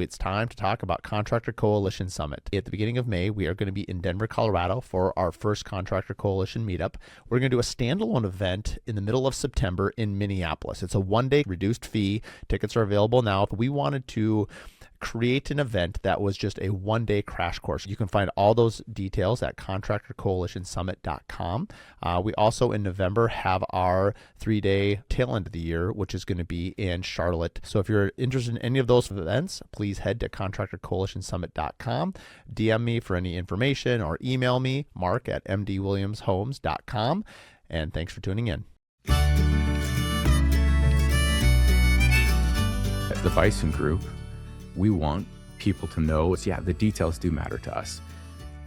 It's time to talk about Contractor Coalition Summit. At the beginning of May, we are going to be in Denver, Colorado for our first Contractor Coalition meetup. We're going to do a standalone event in the middle of September in Minneapolis. It's a one-day reduced fee. Tickets are available now. We wanted to create an event that was just a one-day crash course. You can find all those details at contractorcoalitionsummit.com. We also in November have our 3-day tail end of the year, which is going to be in Charlotte. So if you're interested in any of those events, please head to contractorcoalitionsummit.com. DM me for any information or email me, mark@mdwilliamshomes.com. And thanks for tuning in. At the Bison Group, we want people to know, the details do matter to us.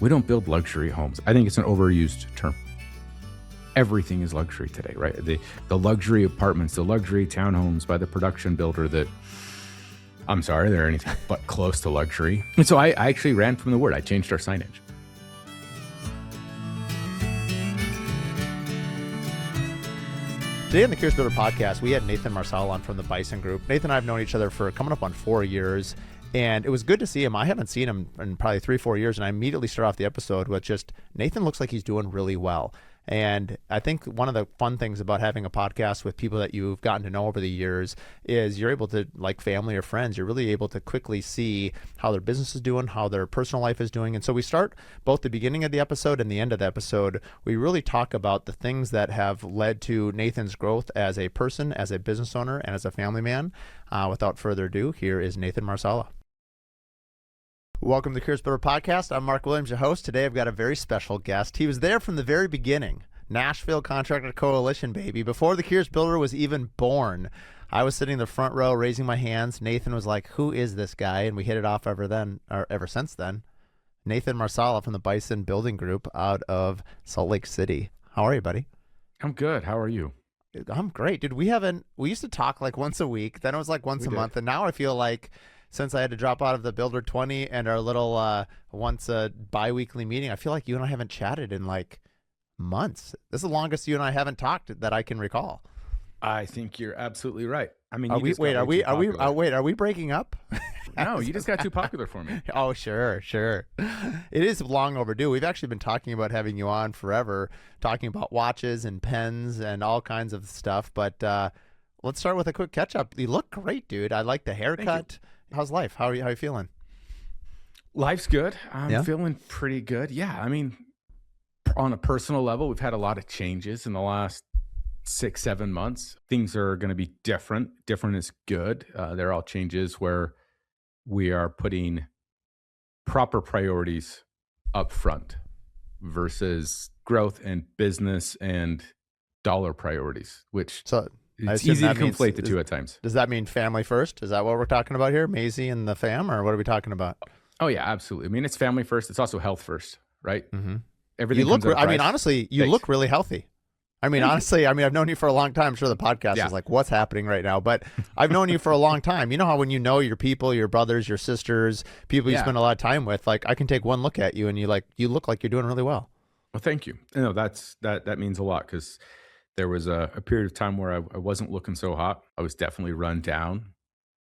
We don't build luxury homes. I think it's an overused term. Everything is luxury today, right? The luxury apartments, the luxury townhomes by the production builder that, I'm sorry, they're anything but close to luxury. And so I actually ran from the word. I changed our signage. Today on the Curious Builder podcast, we had Nathan Marsala on from the Bison Group. Nathan and I have known each other for coming up on 4 years, and it was good to see him. I haven't seen him in probably 3-4 years, and I immediately start off the episode with just, Nathan looks like he's doing really well. And I think one of the fun things about having a podcast with people that you've gotten to know over the years is you're able to, like family or friends, you're really able to quickly see how their business is doing, how their personal life is doing. And so we start both the beginning of the episode and the end of the episode. We really talk about the things that have led to Nathan's growth as a person, as a business owner, and as a family man. Without further ado, here is Nathan Marsala. Welcome to the Curious Builder Podcast. I'm Mark Williams, your host. Today I've got a very special guest. He was there from the very beginning. Nashville Contractor Coalition, baby. Before the Curious Builder was even born, I was sitting in the front row raising my hands. Nathan was like, who is this guy? And we hit it off ever since then. Nathan Marsala from the Bison Building Group out of Salt Lake City. How are you, buddy? I'm good. How are you? I'm great, dude. We used to talk like once a week. Then it was like once a month. And now I feel like since I had to drop out of the Builder 20 and our little once a bi-weekly meeting, I feel like you and I haven't chatted in like months. This is the longest you and I haven't talked that I can recall. I think you're absolutely right. I mean, are we breaking up? No, you just got too popular for me. Oh, sure. It is long overdue. We've actually been talking about having you on forever, talking about watches and pens and all kinds of stuff. But let's start with a quick catch up. You look great, dude. I like the haircut. How's life? How are you feeling? Life's good. I'm feeling pretty good. Yeah. I mean, on a personal level, we've had a lot of changes in the last 6-7 months. Things are going to be different. Different is good. They're all changes where we are putting proper priorities up front versus growth and business and dollar priorities, which it's easy to conflate the two at times. Does that mean family first? Is that what we're talking about here? Maisie and the fam, or what are we talking about? Oh yeah, absolutely. I mean, it's family first. It's also health first, right? Mm-hmm. Everything. You look. Honestly, you look really healthy. I've known you for a long time. I'm sure the podcast is like, what's happening right now? But I've known you for a long time. You know how when you know your people, your brothers, your sisters, people you spend a lot of time with, like I can take one look at you and you look like you're doing really well. Well, thank you. That means a lot because there was a period of time where I wasn't looking so hot. I was definitely run down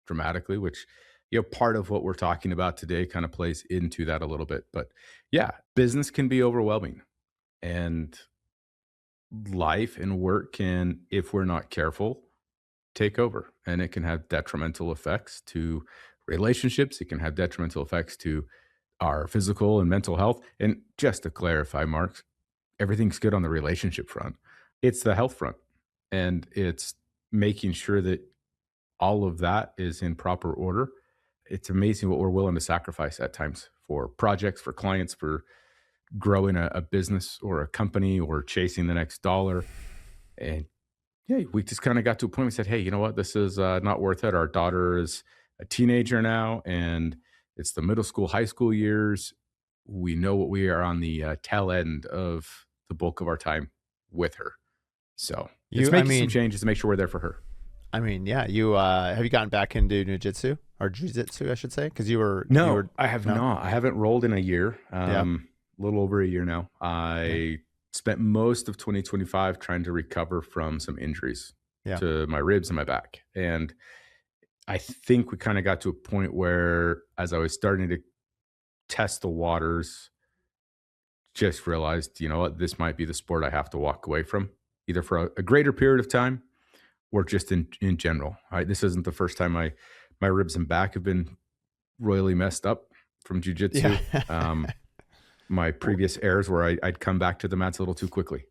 dramatically, which, part of what we're talking about today kind of plays into that a little bit. But yeah, business can be overwhelming and life and work can, if we're not careful, take over. And it can have detrimental effects to relationships. It can have detrimental effects to our physical and mental health. And just to clarify, Mark, everything's good on the relationship front. It's the health front, and it's making sure that all of that is in proper order. It's amazing what we're willing to sacrifice at times for projects, for clients, for growing a business or a company or chasing the next dollar. And we just kind of got to a point we said, hey, you know what? This is not worth it. Our daughter is a teenager now, and it's the middle school, high school years. We know what we are on the tail end of the bulk of our time with her. So it's making some changes to make sure we're there for her. I mean, yeah. You have you gotten back into jiu-jitsu or jiu-jitsu, I should say? Because I have not. I haven't rolled in a year. A little over a year now. I spent most of 2025 trying to recover from some injuries to my ribs and my back. And I think we kind of got to a point where, as I was starting to test the waters, just realized, you know what, this might be the sport I have to walk away from, either for a greater period of time or just in general. This isn't the first time my ribs and back have been royally messed up from Yeah. jujitsu. My previous errors where I'd come back to the mats a little too quickly, I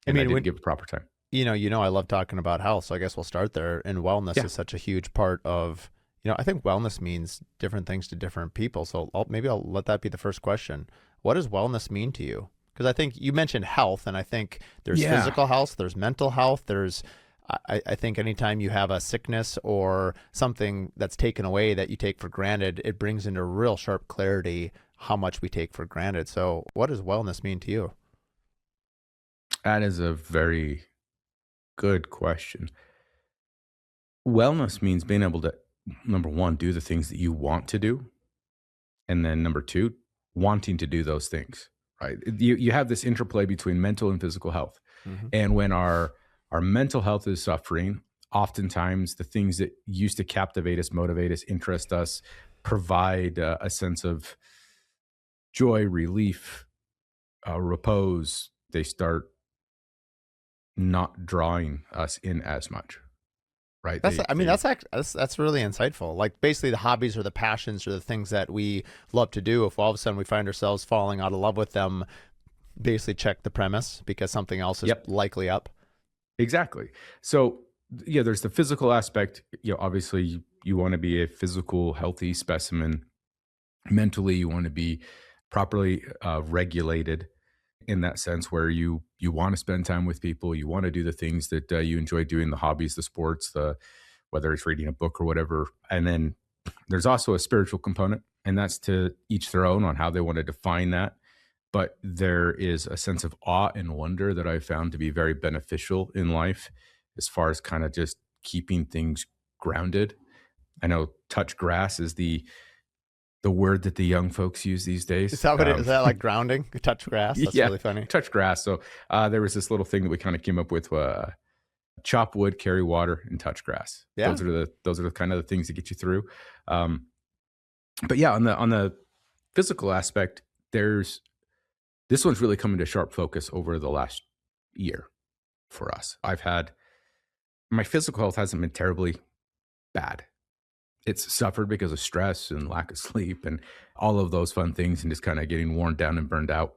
and I mean, didn't when give it proper time. I love talking about health, so I guess we'll start there. And wellness Yeah, is such a huge part of, I think wellness means different things to different people. So maybe I'll let that be the first question. What does wellness mean to you? Because I think you mentioned health, and I think there's yeah, physical health, there's mental health, I think anytime you have a sickness or something that's taken away that you take for granted, it brings into real sharp clarity how much we take for granted. So what does wellness mean to you? that is a very good question. Wellness means being able to, number one, do the things that you want to do, and then number two, wanting to do those things. Right? You have this interplay between mental and physical health. Hmm. And when our mental health is suffering, oftentimes the things that used to captivate us, motivate us, interest us, provide a sense of joy, relief, repose, they start not drawing us in as much. Right? They That's really insightful. Like basically the hobbies or the passions or the things that we love to do, if all of a sudden we find ourselves falling out of love with them, basically check the premise because something else is Yep, likely up. exactly. So yeah, there's the physical aspect. Obviously you want to be a physical, healthy specimen. Mentally, you want to be properly regulated in that sense, where you want to spend time with people, you want to do the things that you enjoy doing, the hobbies, the sports, the whether it's reading a book or whatever. And then there's also a spiritual component, and that's to each their own on how they want to define that. But there is a sense of awe and wonder that I found to be very beneficial in life, as far as kind of just keeping things grounded. I know touch grass is the word that the young folks use these Is days. that what it is? That like grounding? Touch grass? That's Yeah, really funny. touch grass. So there was this little thing that we kind of came up with: chop wood, carry water, and touch grass. Yeah. Those are the kind of the things that get you through. Um, but yeah, on the physical aspect, there's this one's really come into sharp focus over the last year for us. I've had my physical health hasn't been terribly bad. It's suffered because of stress and lack of sleep and all of those fun things, and just kind of getting worn down and burned out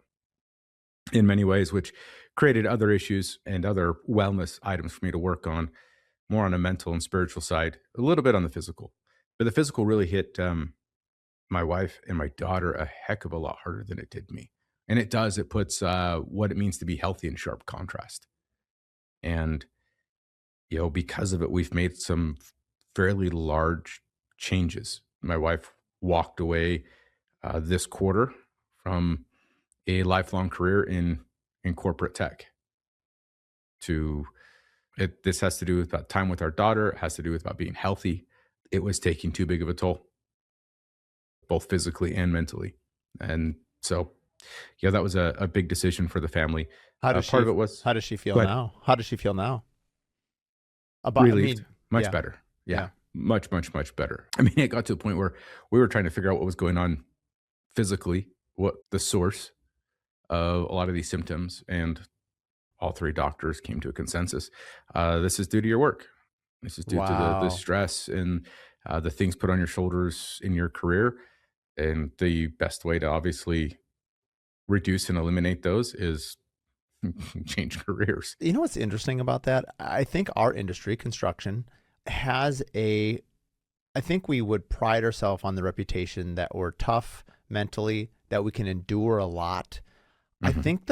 in many ways, which created other issues and other wellness items for me to work on, more on a mental and spiritual side, a little bit on the physical. But the physical really hit my wife and my daughter a heck of a lot harder than it did me. And it does, it puts what it means to be healthy in sharp contrast. And, because of it, we've made some fairly large changes. My wife walked away this quarter from a lifelong career in corporate tech to it. This has to do with about time with our daughter. It has to do with about being healthy. It was taking too big of a toll, both physically and mentally. And so, yeah, that was a big decision for the family. How does Part she of it was how does she feel go ahead, now? How does she feel now? About I relieved, mean, much yeah. better. Yeah, Yeah. much, much, much better. I mean, it got to a point where we were trying to figure out what was going on physically, what the source of a lot of these symptoms, and all three doctors came to a consensus. This is due to your work. This is due to the Wow. stress and the things put on your shoulders in your career. And the best way to obviously reduce and eliminate those is change careers. You know what's interesting about that? I think our industry, construction, has a I think we would pride ourselves on the reputation that we're tough mentally, that we can endure a lot. I Hmm. think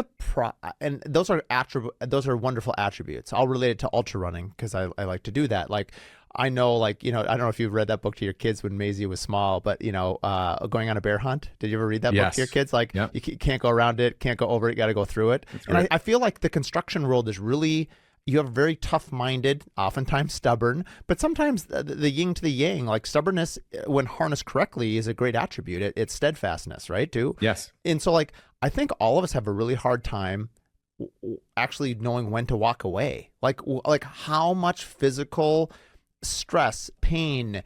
and those are wonderful attributes. I'll relate it to ultra running because I like to do that. Like I know, like I don't know if you've read that book to your kids when Maisie was small, but going on a bear hunt. Did you ever read that book to your Yes. kids? Like Yep. you can't go around it, can't go over it, got to go through it. That's And great. I feel like the construction world is really you have very tough-minded, oftentimes stubborn, but sometimes the yin to the yang, like stubbornness, when harnessed correctly, is a great attribute. It's steadfastness, right? Too. Yes. And so, like, I think all of us have a really hard time actually knowing when to walk away. Like how much physical stress, pain,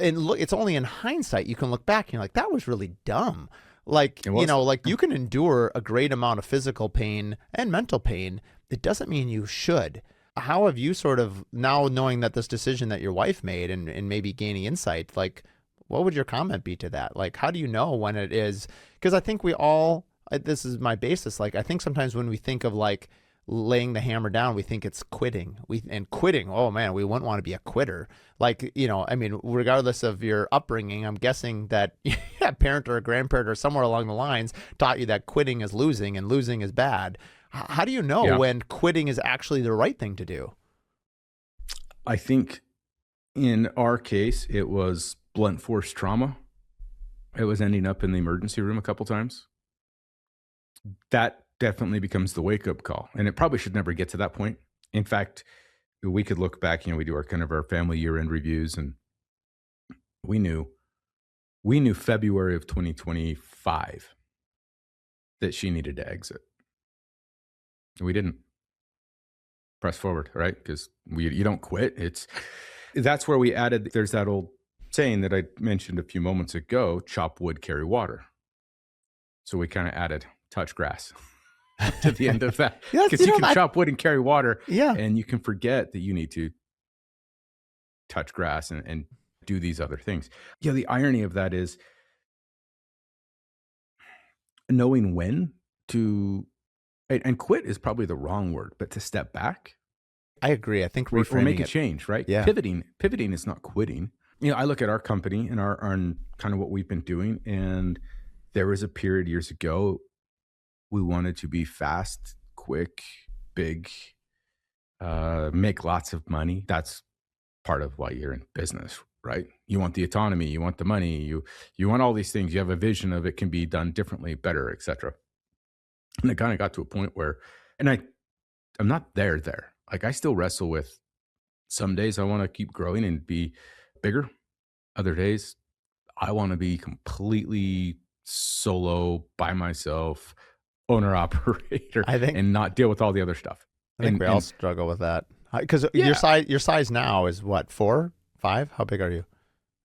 and look, it's only in hindsight you can look back and you're like, that was really dumb. Like, It was. like you can endure a great amount of physical pain and mental pain. It doesn't mean you should. How have you sort of now knowing that this decision that your wife made and maybe gaining insight, like what would your comment be to that? Like, how do you know when it is? Because I think we all, this is my basis. Like, I think sometimes when we think of like laying the hammer down, we think it's quitting. And quitting, oh man, we wouldn't want to be a quitter. Like, I mean, regardless of your upbringing, I'm guessing that a parent or a grandparent or somewhere along the lines taught you that quitting is losing and losing is bad. How do you know Yeah. when quitting is actually the right thing to do? I think in our case, it was blunt force trauma. It was ending up in the emergency room a couple times. That definitely becomes the wake up call. And it probably should never get to that point. In fact, we could look back, we do our kind of our family year end reviews, and we knew February of 2025 that she needed to exit. We didn't press forward, right? Because you don't quit. That's where we added. There's that old saying that I mentioned a few moments ago: chop wood, carry water. So we kind of added touch grass to the end of that, Yes, because you can chop wood and carry water, Yeah. and you can forget that you need to touch grass and do these other things. The irony of that is knowing when to, and quit is probably the wrong word, but to step back I agree. I think or reframing make a it. change, right? Yeah. Pivoting is not quitting. I look at our company and our kind of what we've been doing, and there was a period years ago we wanted to be fast, quick, big, make lots of money. That's part of why you're in business, right? You want the autonomy, you want the money, you want all these things. You have a vision of it can be done differently, better, etc. And it kind of got to a point where, and I'm not there. Like, I still wrestle with, some days I want to keep growing and be bigger. Other days I want to be completely solo by myself, owner operator, I think and not deal with all the other stuff. I think And we all struggle with that. Because Yeah. your size now is what, 4, 5? How big are you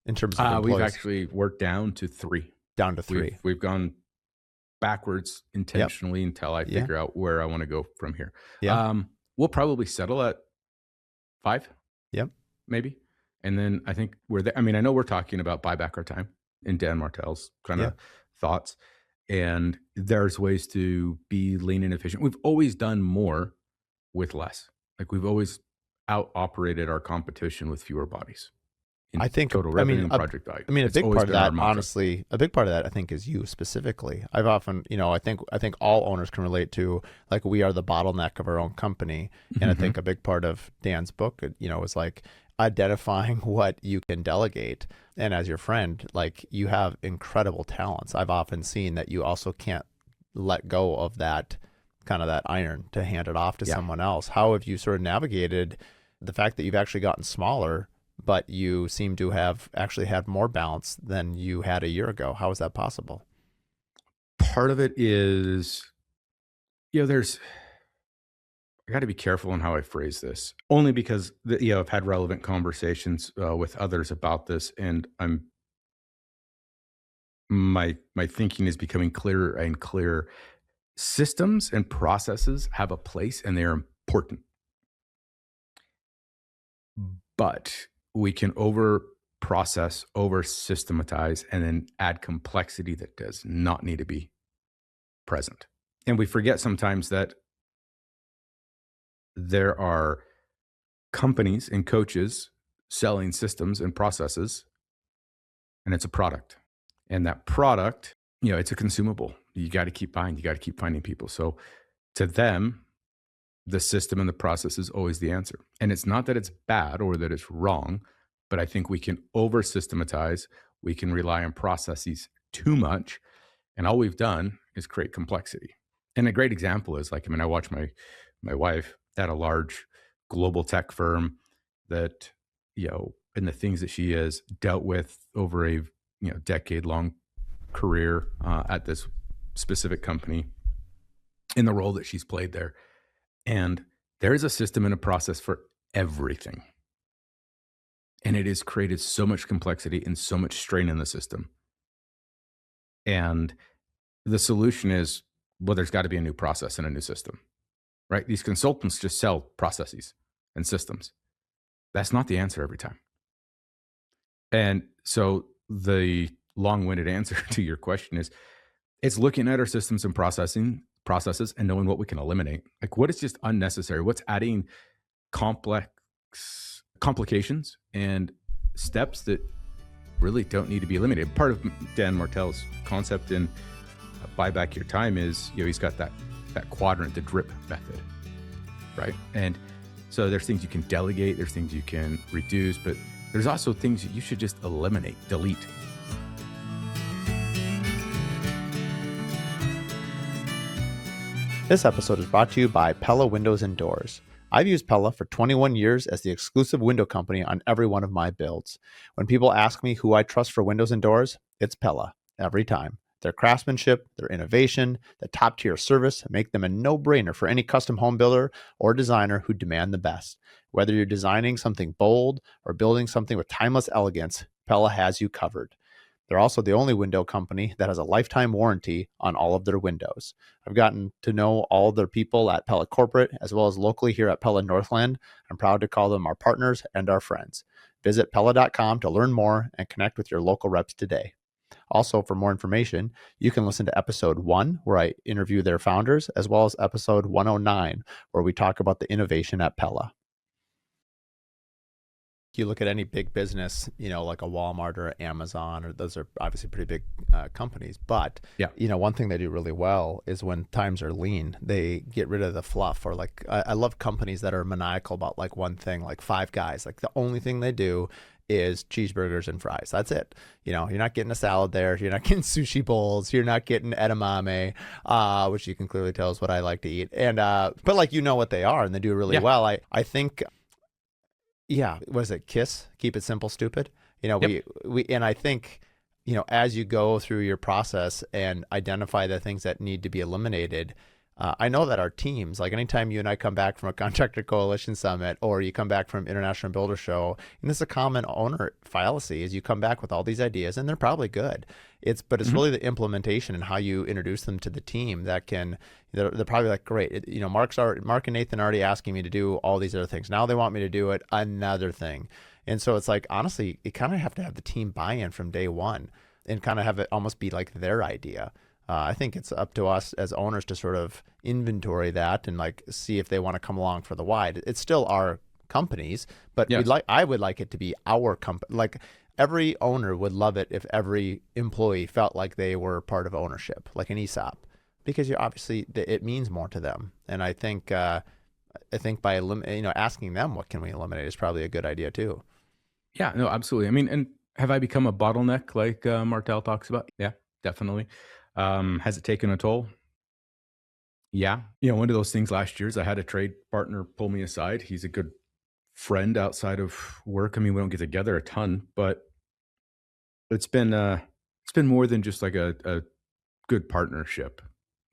in terms of We've employees? actually worked down to 3. Down to 3. We've gone backwards Yep. intentionally until I Yeah. figure out where I want to go from here. Yeah. We'll probably settle at 5, Yep. maybe. And then I think we're there. I mean, I know we're talking about buy back our time in Dan Martell's kind Yeah. of thoughts. And there's ways to be lean and efficient. We've always done more with less. Like, we've always out operated our competition with fewer bodies in I think, total I mean, revenue and project value. I mean, a It's big always part of been our that, mantra. honestly, a big part of that, I think, is you specifically. I've often, I think all owners can relate to, like, we are the bottleneck of our own company. And I think a big part of Dan's book, is like identifying what you can delegate. And as your friend, like, you have incredible talents. I've often seen that you also can't let go of that kind of that iron to hand it off to Yeah. someone else. How have you sort of navigated the fact that you've actually gotten smaller, but you seem to have actually had more balance than you had a year ago? How is that possible? Part of it is, there's, I got to be careful on how I phrase this, only because I've had relevant conversations with others about this, and my thinking is becoming clearer and clearer. Systems and processes have a place, and they are important, but we can over process, over systematize, and then add complexity that does not need to be present. And we forget sometimes that there are companies and coaches selling systems and processes, and it's a product. And that product, it's a consumable. You got to keep buying, you got to keep finding people. So to them, the system and the process is always the answer. And it's not that it's bad or that it's wrong, but I think we can over systematize. We can rely on processes too much. And all we've done is create complexity. And a great example is, like, I watch my wife at a large global tech firm that, and the things that she has dealt with over a decade long career at this specific company, in the role that she's played there. And there is a system and a process for everything. And it has created so much complexity and so much strain in the system. And the solution is, well, there's got to be a new process and a new system, right? These consultants just sell processes and systems. That's not the answer every time. And so the long-winded answer to your question is it's looking at our systems and processes and knowing what we can eliminate. Like what is just unnecessary? What's adding complex complications and steps that really don't need to be eliminated. Part of Dan Martell's concept in Buy Back Your Time is, he's got that quadrant, the drip method, right? And so there's things you can delegate, there's things you can reduce, but there's also things that you should just eliminate, delete. This episode is brought to you by Pella Windows and Doors. I've used Pella for 21 years as the exclusive window company on every one of my builds. When people ask me who I trust for windows and doors, it's Pella, every time. Their craftsmanship, their innovation, the top tier service make them a no-brainer for any custom home builder or designer who demand the best. Whether you're designing something bold or building something with timeless elegance, Pella has you covered. They're also the only window company that has a lifetime warranty on all of their windows. I've gotten to know all their people at Pella Corporate as well as locally here at Pella Northland. I'm proud to call them our partners and our friends. Visit Pella.com to learn more and connect with your local reps today. Also, for more information, you can listen to episode 1, where I interview their founders, as well as episode 109, where we talk about the innovation at Pella. You look at any big business, like a Walmart or Amazon, or those are obviously pretty big companies. But, Yeah. One thing they do really well is when times are lean, they get rid of the fluff. Or like, I love companies that are maniacal about like one thing, like Five Guys. Like the only thing they do is cheeseburgers and fries. That's it. You're not getting a salad there. You're not getting sushi bowls. You're not getting edamame, which you can clearly tell is what I like to eat. And but like what they are, and they do really well. I think. Yeah, what is it? KISS, keep it simple, stupid. Yep. We and I think, as you go through your process and identify the things that need to be eliminated, I know that our teams, like anytime you and I come back from a contractor coalition summit or you come back from International Builder Show, and this is a common owner fallacy, is you come back with all these ideas and they're probably good. But it's really the implementation and how you introduce them to the team that they're probably like, great. Mark and Nathan are already asking me to do all these other things. Now they want me to do it, another thing. And so it's like, honestly, you kind of have to have the team buy-in from day one and kind of have it almost be like their idea. I think it's up to us as owners to sort of inventory that and like see if they want to come along for the ride. It's still our companies, but Yes. I would like it to be our company. Like every owner would love it if every employee felt like they were part of ownership, like an ESOP, because it means more to them. And I think by asking them what can we eliminate is probably a good idea too. Yeah, no, absolutely. I mean, and have I become a bottleneck like Martell talks about? Yeah, definitely. Has it taken a toll? Yeah. One of those things last year is I had a trade partner pull me aside. He's a good friend outside of work. I mean, we don't get together a ton, but it's been more than just like a good partnership.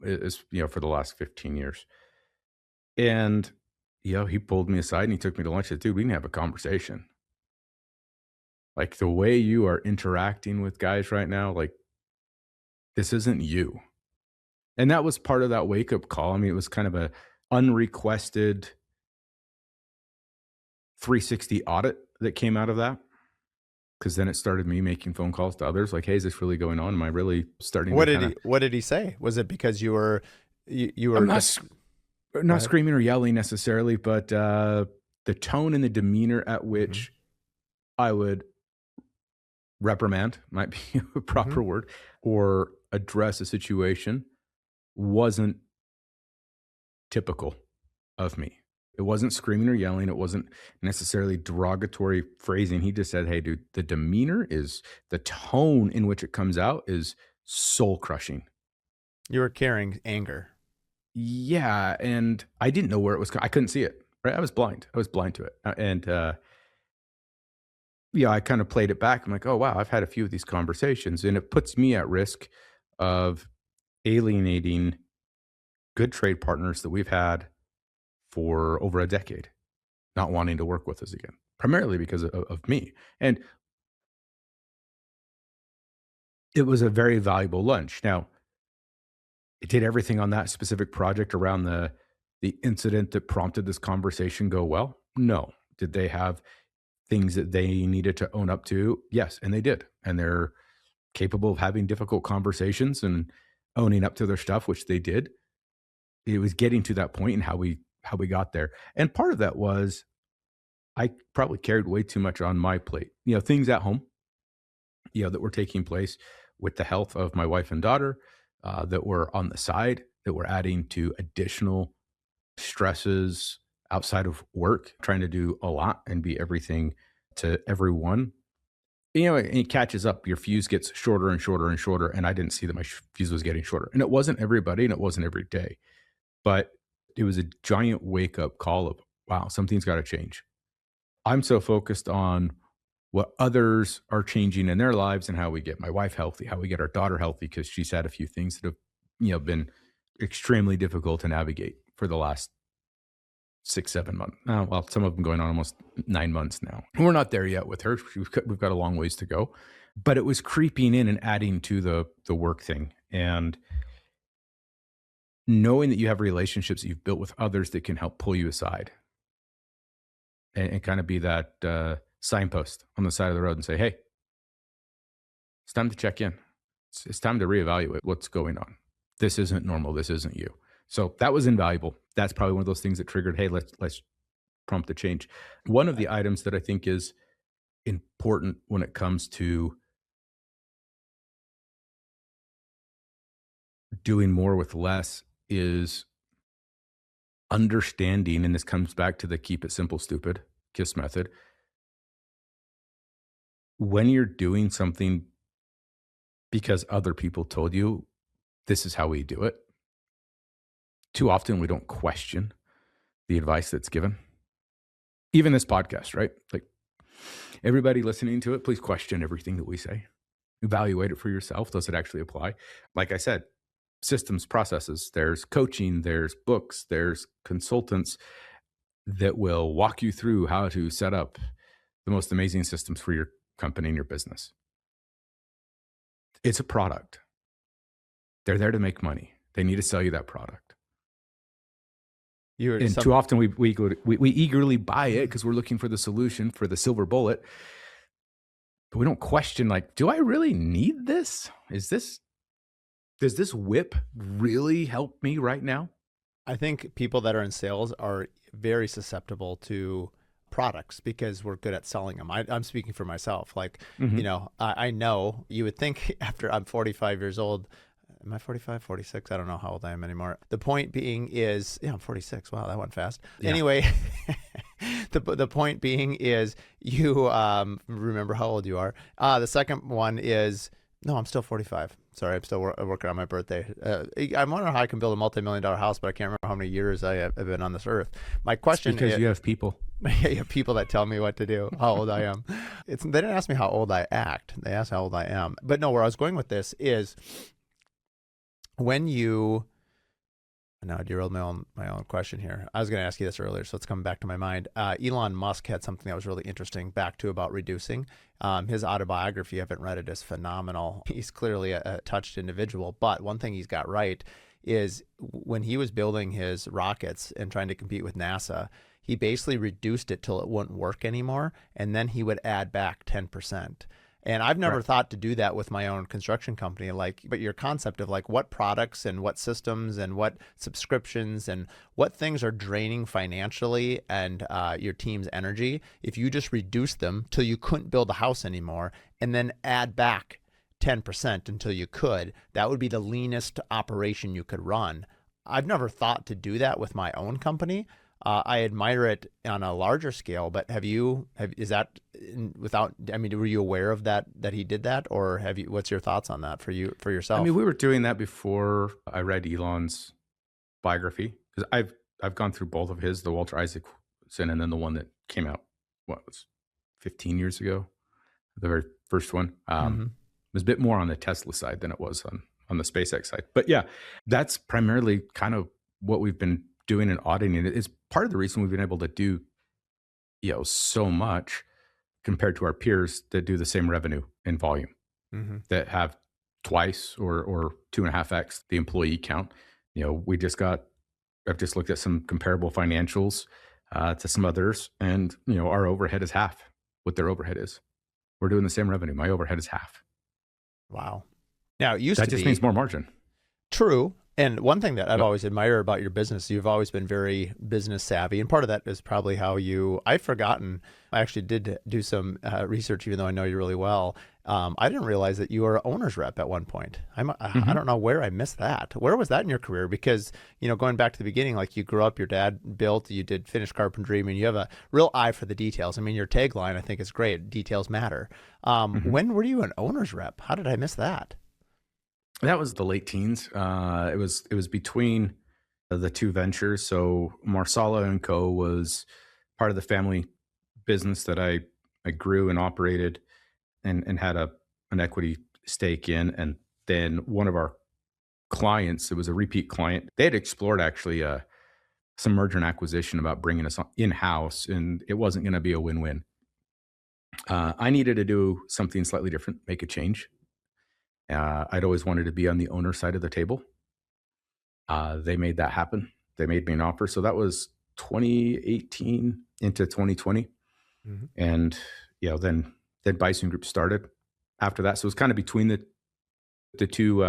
It's for the last 15 years. And he pulled me aside and he took me to lunch. He said, dude, we can have a conversation. Like the way you are interacting with guys right now, like this isn't you. And that was part of that wake up call. I mean, it was kind of a unrequested 360 audit that came out of that. Cause then it started me making phone calls to others like, hey, is this really going on? Am I really starting What did he say? Was it because you were I'm not screaming or yelling necessarily, but the tone and the demeanor at which I would reprimand might be a proper word, or address a situation wasn't typical of me. It wasn't screaming or yelling. It wasn't necessarily derogatory phrasing. He just said, hey, dude, the tone in which it comes out is soul crushing. You were carrying anger. Yeah. And I didn't know where it was. I couldn't see it. Right. I was blind to it. I kind of played it back. I'm like, oh, wow, I've had a few of these conversations, and it puts me at risk of alienating good trade partners that we've had for over a decade, not wanting to work with us again. primarily because of me. And it was a very valuable lunch. Now, did everything on that specific project around the incident that prompted this conversation go well? No. Did they have things that they needed to own up to? Yes, and they did. And they're capable of having difficult conversations and owning up to their stuff, which they did. It was getting to that point and how we got there. And part of that was I probably carried way too much on my plate. Things at home, that were taking place with the health of my wife and daughter, that were on the side, that were adding to additional stresses outside of work, trying to do a lot and be everything to everyone. It catches up. Your fuse gets shorter and shorter and shorter. And I didn't see that my fuse was getting shorter. And it wasn't everybody and it wasn't every day. But it was a giant wake up call of, wow, something's got to change. I'm so focused on what others are changing in their lives and how we get my wife healthy, how we get our daughter healthy, because she's had a few things that have, been extremely difficult to navigate for the last 6, 7 months. Well, some of them going on almost 9 months now. And we're not there yet with her. We've got a long ways to go, but it was creeping in and adding to the work thing. And knowing that you have relationships that you've built with others that can help pull you aside and kind of be that signpost on the side of the road and say, hey, it's time to check in. It's time to reevaluate what's going on. This isn't normal. This isn't you. So that was invaluable. That's probably one of those things that triggered, hey, let's prompt a change. One of the items that I think is important when it comes to doing more with less is understanding, and this comes back to the keep it simple, stupid KISS method. When you're doing something because other people told you this is how we do it, too often we don't question the advice that's given. Even this podcast, right? Like everybody listening to it, please question everything that we say. Evaluate it for yourself. Does it actually apply? Like I said, systems, processes, there's coaching, there's books, there's consultants that will walk you through how to set up the most amazing systems for your company and your business. It's a product. They're there to make money. They need to sell you that product. Too often we eagerly buy it because we're looking for the solution, for the silver bullet. But we don't question, like, do I really need this? Does this whip really help me right now? I think people that are in sales are very susceptible to products because we're good at selling them. I'm speaking for myself. Like, I know you would think after I'm 45 years old, am I 45, 46? I don't know how old I am anymore. The point being is, I'm 46. Wow, that went fast. Yeah. Anyway, the point being is you remember how old you are. The second one is, no, I'm still 45. Sorry, I'm still working on my birthday. I'm wondering how I can build a multi-million-dollar house, but I can't remember how many years I have been on this earth. My question is, you have people. You have people that tell me what to do, how old I am. They didn't ask me how old I act. They asked how old I am. But no, where I was going with this is when you, now I derailed my own question here. I was going to ask you this earlier, so it's coming back to my mind. Elon Musk had something that was really interesting back to about reducing. His autobiography, I haven't read it, is phenomenal. He's clearly a touched individual, but one thing he's got right is when he was building his rockets and trying to compete with NASA, he basically reduced it till it wouldn't work anymore, and then he would add back 10%. And I've never thought to do that with my own construction company. But your concept of what products and what systems and what subscriptions and what things are draining financially and your team's energy, if you just reduce them till you couldn't build a house anymore and then add back 10% until you could, that would be the leanest operation you could run. I've never thought to do that with my own company. I admire it on a larger scale, but were you aware of that he did that, or what's your thoughts on that for yourself? I mean, we were doing that before I read Elon's biography, because I've gone through both of his, the Walter Isaacson, and then the one that came out, was 15 years ago, the very first one. It was a bit more on the Tesla side than it was on the SpaceX side. But yeah, that's primarily kind of what we've been doing and auditing. It's part of the reason we've been able to do so much compared to our peers that do the same revenue and volume, Hmm. that have twice or 2.5x the employee count. We just got I've just looked at some comparable financials to some others, and our overhead is half what their overhead is. We're doing the same revenue. My overhead is half. Wow. Now, it used That to just means be more margin. true. And one thing that I've Yep. always admired about your business, you've always been very business savvy. And part of that is probably how I've forgotten, I actually did do some research, even though I know you really well. I didn't realize that you were an owner's rep at one point. I Hmm. don't know where I missed that. Where was that in your career? Because, going back to the beginning, like you grew up, your dad built, you did finished carpentry. I mean, you have a real eye for the details. I mean, your tagline, I think, is great. Details matter. Hmm. When were you an owner's rep? How did I miss that? That was the late teens. It was between the two ventures. So Marsala and Co. was part of the family business that I grew and operated and had an equity stake in. And then one of our clients, it was a repeat client. They had explored actually some merger and acquisition about bringing us in house, and it wasn't going to be a win-win. I needed to do something slightly different, make a change. I'd always wanted to be on the owner side of the table. They made that happen. They made me an offer. So that was 2018 into 2020, Hmm. and then Bison Group started after that. So it was kind of between the two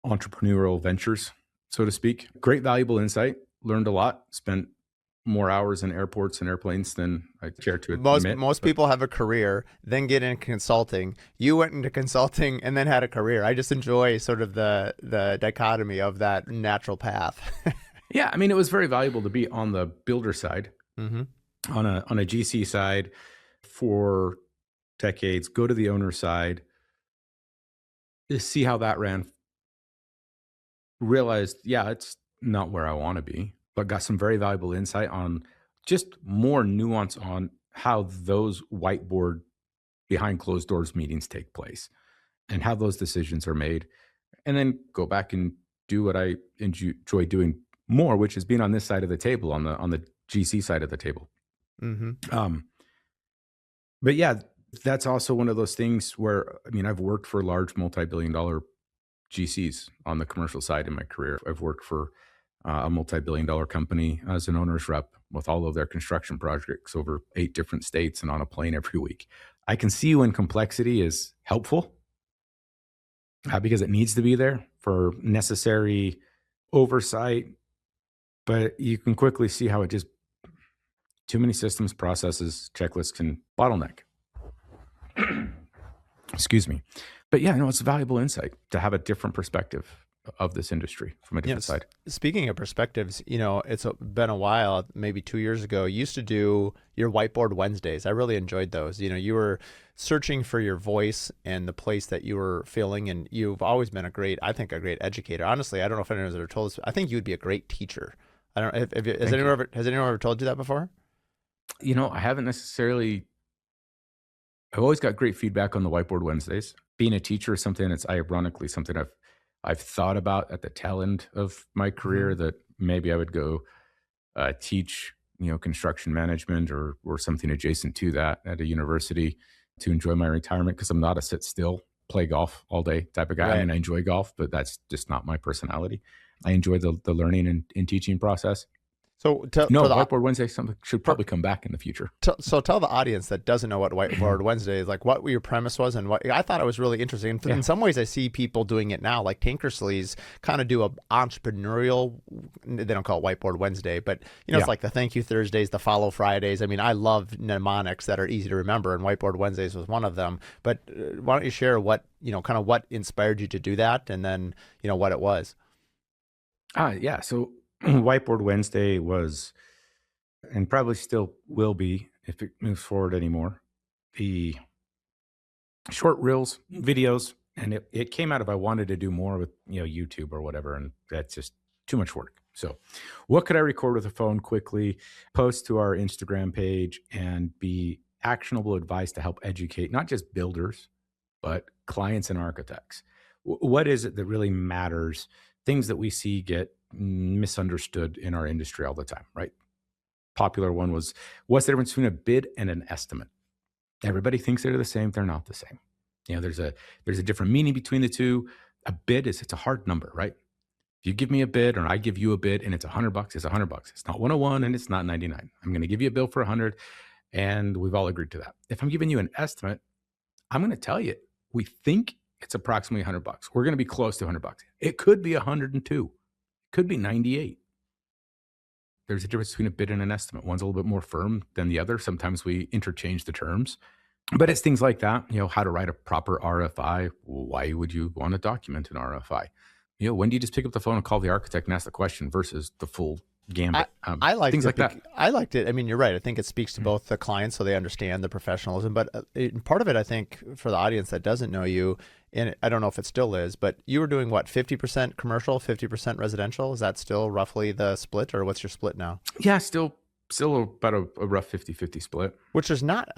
entrepreneurial ventures, so to speak. Great, valuable insight. Learned a lot. Spent more hours in airports and airplanes than I care to most admit. most But people have a career, then get into consulting. You went into consulting and then had a career. I just enjoy sort of the dichotomy of that natural path. yeah, I mean, it was very valuable to be on the builder side, Hmm. on a GC side for decades. Go to the owner side, see how that ran. Realized, yeah, it's not where I want to be, but got some very valuable insight on just more nuance on how those whiteboard behind closed doors meetings take place and how those decisions are made. And then go back and do what I enjoy doing more, which is being on this side of the table, on the GC side of the table. Hmm. Um, but yeah, that's also one of those things where, I mean, I've worked for large multi-billion-dollar GCs on the commercial side in my career. I've worked for a multi-billion-dollar company as an owner's rep with all of their construction projects over 8 different states and on a plane every week. I can see when complexity is helpful, because it needs to be there for necessary oversight, but you can quickly see how it just too many systems, processes, checklists can bottleneck. Excuse me. But yeah, it's valuable insight to have a different perspective of this industry from a different Yes. side. Speaking of perspectives, it's been a while, maybe 2 years ago. You used to do your whiteboard Wednesdays. I really enjoyed those. You were searching for your voice and the place that you were filling, and you've always been I think, a great educator. Honestly, I don't know if anyone's ever told us. I think you would be a great teacher. I don't. Thank you. Has anyone ever told you that before? I haven't necessarily, I've always got great feedback on the whiteboard Wednesdays. Being a teacher is something that's ironically something I've thought about at the tail end of my Hmm. career, that maybe I would go teach, construction management or something adjacent to that at a university to enjoy my retirement, because I'm not a sit still, play golf all day type of guy. I Right. mean, I enjoy golf, but that's just not my personality. I enjoy the learning and teaching process. So No, whiteboard Wednesday something should for probably come back in the future. so tell the audience that doesn't know what Whiteboard Wednesday is, like, what your premise was, and what I thought it was really interesting. And Yeah. in some ways, I see people doing it now, like Tankersleys kind of do a entrepreneurial. They don't call it Whiteboard Wednesday, but it's Yeah. like the Thank You Thursdays, the Follow Fridays. I mean, I love mnemonics that are easy to remember, and Whiteboard Wednesdays was one of them. But why don't you share what kind of what inspired you to do that, and then what it was? Yeah. So whiteboard Wednesday was, and probably still will be if it moves forward anymore, the short reels, videos. And it came out of, I wanted to do more with, YouTube or whatever. And that's just too much work. So what could I record with a phone quickly, post to our Instagram page, and be actionable advice to help educate not just builders, but clients and architects? What is it that really matters? Things that we see get misunderstood in our industry all the time, right? popular one was, what's the difference between a bid and an estimate? Everybody thinks they're the same. They're not the same. There's a different meaning between the two. A bid is, it's a hard number, right? If you give me a bid or I give you a bid and it's $100, it's $100. It's not 101 and it's not 99. I'm going to give you a bill for 100 and we've all agreed to that. If I'm giving you an estimate, I'm going to tell you, we think it's approximately $100. We're going to be close to $100. It could be 102. It could be 98. There's a difference between a bid and an estimate. One's a little bit more firm than the other. Sometimes we interchange the terms, but it's things like that. How to write a proper RFI. Why would you want to document an RFI? When do you just pick up the phone and call the architect and ask the question versus the full gambit? I liked things it like that. I liked it. I mean, you're right. I think it speaks to both the clients so they understand the professionalism, but part of it, I think, for the audience that doesn't know you, and I don't know if it still is, but you were doing what, 50% commercial, 50% residential? Is that still roughly the split, or what's your split now? Yeah, still about a rough 50-50 split. Which there's not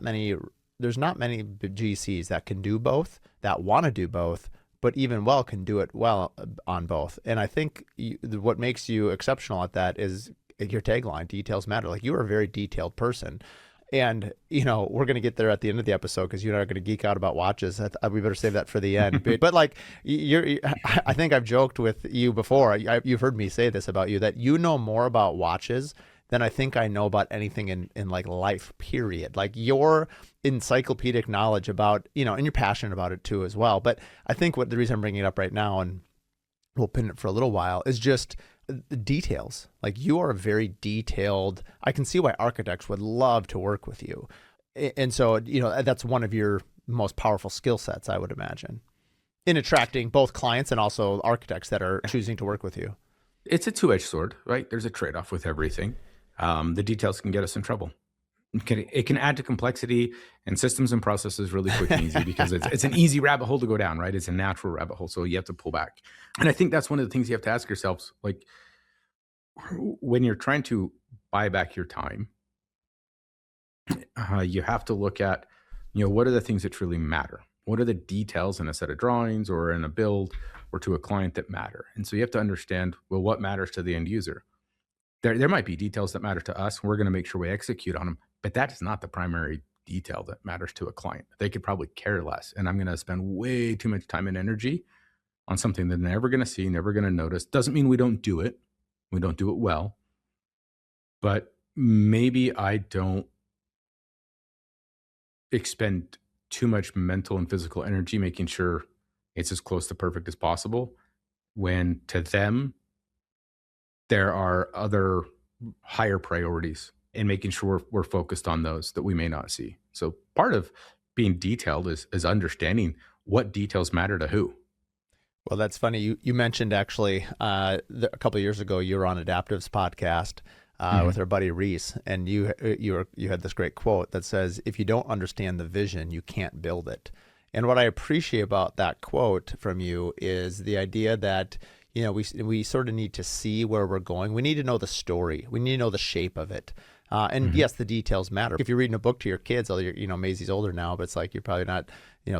many GCs that can do both, that want to do both, but even well can do it well on both. And I think what makes you exceptional at that is your tagline, details matter. Like, you are a very detailed person. And, we're going to get there at the end of the episode because you're not going to geek out about watches. We better save that for the end. But like, I think I've joked with you before. You've heard me say this about you, that you know more about watches than I think I know about anything in like life, period. Like, your encyclopedic knowledge about, and you're passionate about it too as well. But I think the reason I'm bringing it up right now, and we'll pin it for a little while, is just the details. Like, you are very detailed. I can see why architects would love to work with you. And so, that's one of your most powerful skill sets, I would imagine, in attracting both clients and also architects that are choosing to work with you. It's a two-edged sword, right? There's a trade-off with everything. The details can get us in trouble. It can add to complexity and systems and processes really quick and easy because it's an easy rabbit hole to go down, right? It's a natural rabbit hole, so you have to pull back. And I think that's one of the things you have to ask yourselves, like, when you're trying to buy back your time, you have to look at, what are the things that truly matter? What are the details in a set of drawings or in a build or to a client that matter? And so you have to understand, well, what matters to the end user? There might be details that matter to us. We're going to make sure we execute on them, but that is not the primary detail that matters to a client. They could probably care less, and I'm going to spend way too much time and energy on something they're never going to see, never going to notice. Doesn't mean we don't do it. We don't do it well, but maybe I don't expend too much mental and physical energy making sure it's as close to perfect as possible, when to them, there are other higher priorities, and making sure we're focused on those that we may not see. So part of being detailed is understanding what details matter to who. Well, that's funny. You mentioned actually a couple of years ago you were on Adaptive's podcast with our buddy Reese, and you had this great quote that says, "If you don't understand the vision, you can't build it." And what I appreciate about that quote from you is the idea that we sort of need to see where we're going. We need to know the story. We need to know the shape of it. And yes, the details matter. If you're reading a book to your kids, Maisie's older now, but it's like you're probably not,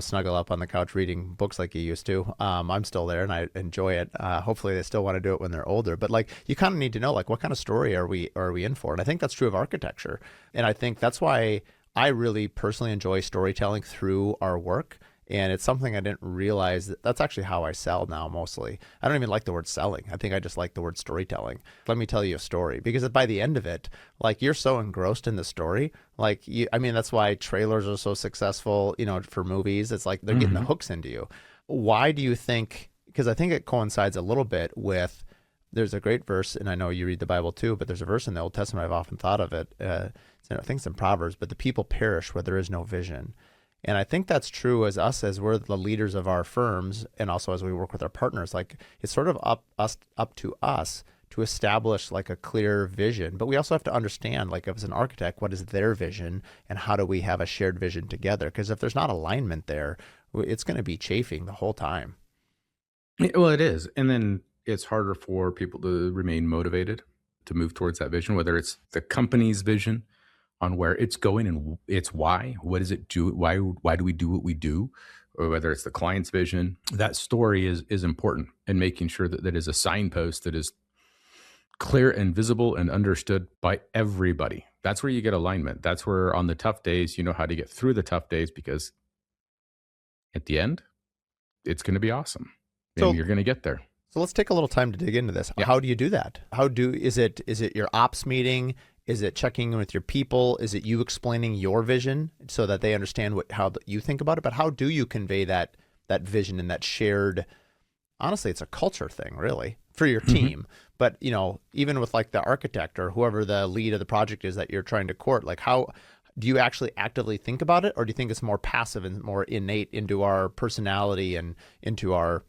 snuggle up on the couch reading books like you used to. I'm still there and I enjoy it. Hopefully they still want to do it when they're older. But like, you kind of need to know, like, what kind of story are we in for? And I think that's true of architecture. And I think that's why I really personally enjoy storytelling through our work. And it's something I didn't realize that's actually how I sell now mostly. I don't even like the word selling. I think I just like the word storytelling. Let me tell you a story, because by the end of it, like, you're so engrossed in the story. Like, that's why trailers are so successful, for movies. It's like they're getting the hooks into you. Why do you think, because I think it coincides a little bit with, there's a great verse, and I know you read the Bible too, but there's a verse in the Old Testament, I've often thought of it. I think it's in Proverbs, but the people perish where there is no vision. And I think that's true as we're the leaders of our firms, and also as we work with our partners. Like, it's sort of up to us to establish like a clear vision, but we also have to understand, like, as an architect, what is their vision and how do we have a shared vision together? Because if there's not alignment there, it's going to be chafing the whole time. Well, it is. And then it's harder for people to remain motivated to move towards that vision, whether it's the company's vision on where it's going and it's why. What does it do? Why do we do what we do? Or whether it's the client's vision. That story is important, and making sure that that is a signpost that is clear and visible and understood by everybody. That's where you get alignment. That's where on the tough days, you know how to get through the tough days, because at the end, it's going to be awesome and So you're going to get there. So let's take a little time to dig into this. Yeah. How do you do that? Is it your ops meeting? Is it checking in with your people? Is it you explaining your vision so that they understand how you think about it? But how do you convey that vision and that shared? Honestly, it's a culture thing, really, for your Mhm. team. But even with like the architect or whoever the lead of the project is that you're trying to court, like how do you actually actively think about it, or do you think it's more passive and more innate into our personality and into our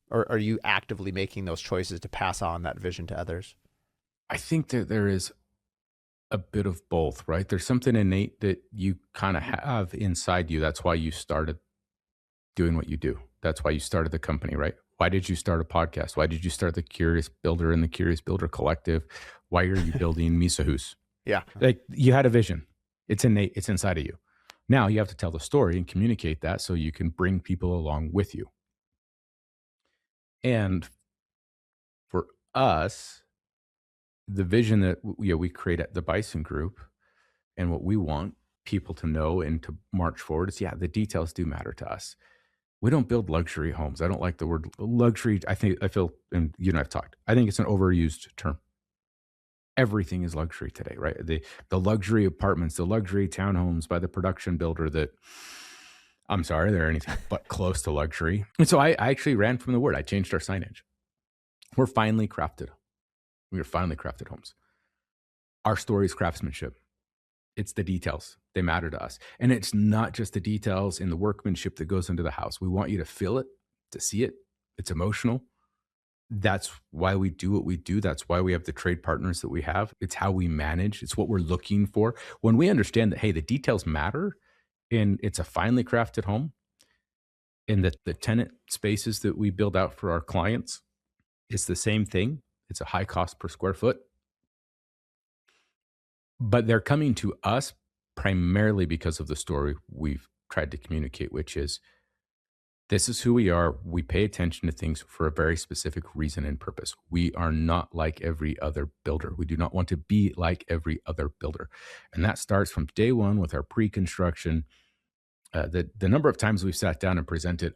or are you actively making those choices to pass on that vision to others? I think that there is a bit of both, right? There's something innate that you kind of have inside you. That's why you started doing what you do. That's why you started the company, right? Why did you start a podcast? Why did you start the Curious Builder and the Curious Builder Collective? Why are you building Misahus? Yeah. Like, you had a vision. It's innate. It's inside of you. Now you have to tell the story and communicate that so you can bring people along with you. And for us, the vision that we create at the Bison Group and what we want people to know and to march forward is, yeah, the details do matter to us. We don't build luxury homes. I don't like the word luxury. I feel, and you and I've talked, I think it's an overused term. Everything is luxury today, right? The luxury apartments, the luxury townhomes by the production builder that, I'm sorry, they're anything but close to luxury. And so I actually ran from the word. I changed our signage. We're finely crafted. We are finely crafted homes. Our story is craftsmanship. It's the details. They matter to us. And it's not just the details in the workmanship that goes into the house. We want you to feel it, to see it. It's emotional. That's why we do what we do. That's why we have the trade partners that we have. It's how we manage. It's what we're looking for. When we understand that, hey, the details matter and it's a finely crafted home, and that the tenant spaces that we build out for our clients, it's the same thing. It's a high cost per square foot, but they're coming to us primarily because of the story we've tried to communicate, which is, this is who we are. We pay attention to things for a very specific reason and purpose. We are not like every other builder. We do not want to be like every other builder. And that starts from day one with our pre-construction. The number of times we've sat down and presented